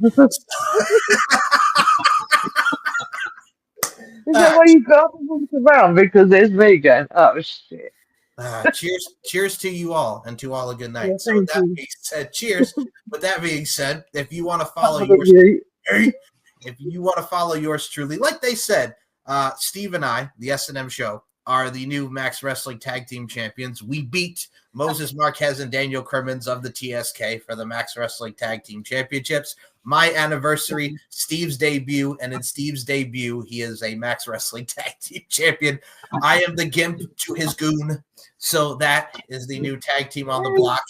Is that why you got to walk around? Because there's me going, oh shit. Cheers to you all, and to all a good night. Yeah, So with that being said, cheers. With that being said, if you want to follow yours truly, like they said, Steve and I, the S&M show, are the new Max Wrestling Tag Team Champions. We beat Moses Marquez and Daniel Crimmins of the TSK for the Max Wrestling Tag Team Championships. My anniversary, Steve's debut, and in Steve's debut, he is a Max Wrestling Tag Team Champion. I am the Gimp to his Goon, so that is the new tag team on the block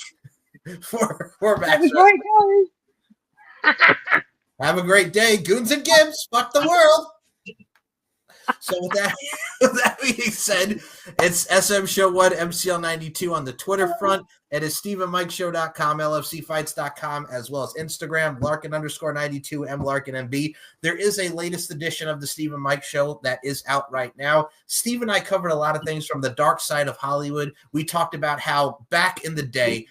for Max Wrestling. Have a great day, Goons and Gimps. Fuck the world. So with that being said, it's SM Show 1, MCL 92 on the Twitter front. It is SteveandMikeShow.com, LFCfights.com, as well as Instagram, Larkin_92, MLarkinMB. There is a latest edition of the Steve and Mike Show that is out right now. Steve and I covered a lot of things from the dark side of Hollywood. We talked about how back in the day,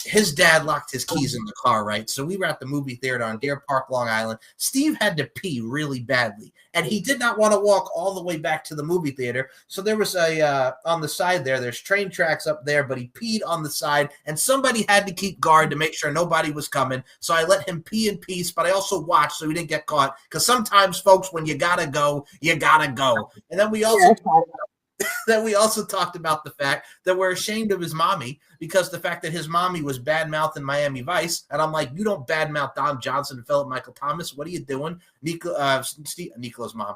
his dad locked his keys in the car, right? So we were at the movie theater on Deer Park, Long Island. Steve had to pee really badly, and he did not want to walk all the way back to the movie theater. So there was on the side there's train tracks up there, but he peed on the side, and somebody had to keep guard to make sure nobody was coming. So I let him pee in peace, but I also watched so he didn't get caught, because sometimes, folks, when you gotta go, you gotta go. And then we also talked about the fact that we're ashamed of his mommy, because the fact that his mommy was bad-mouthed in Miami Vice, and I'm like, you don't bad-mouth Don Johnson and Philip Michael Thomas. What are you doing? Nicola's mom.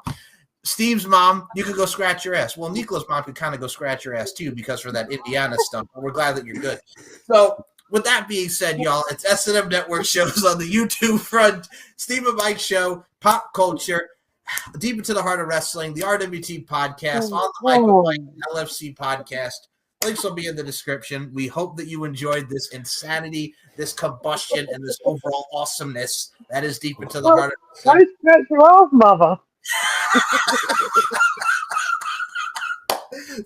Steve's mom, you could go scratch your ass. Well, Nicola's mom could kind of go scratch your ass too, because for that Indiana stuff, but we're glad that you're good. So with that being said, y'all, it's S&M Network shows on the YouTube front, Steve and Mike Show, Pop Culture, Deep into the Heart of Wrestling, the RWT podcast, on the Mike with Mike LFC podcast. Links will be in the description. We hope that you enjoyed this insanity, this combustion, and this overall awesomeness that is Deep into the Heart of Wrestling. Don't scratch your ass, mother.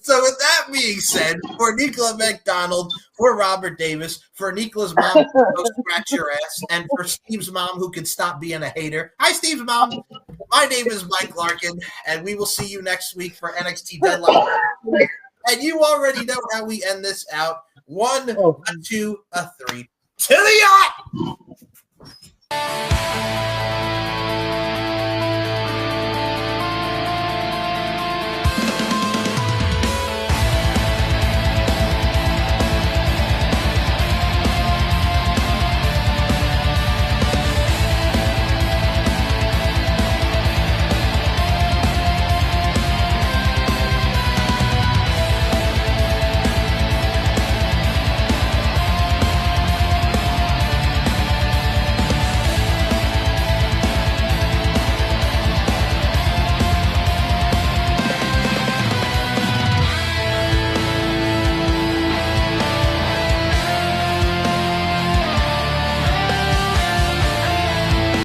So with that being said, for Nicola McDonald, for Robert Davis, for Nicola's mom who can go scratch your ass, and for Steve's mom who can stop being a hater. Hi, Steve's mom. My name is Mike Larkin, and we will see you next week for NXT Deadline. And you already know how we end this out. 1, a 2, a 3. To the yacht!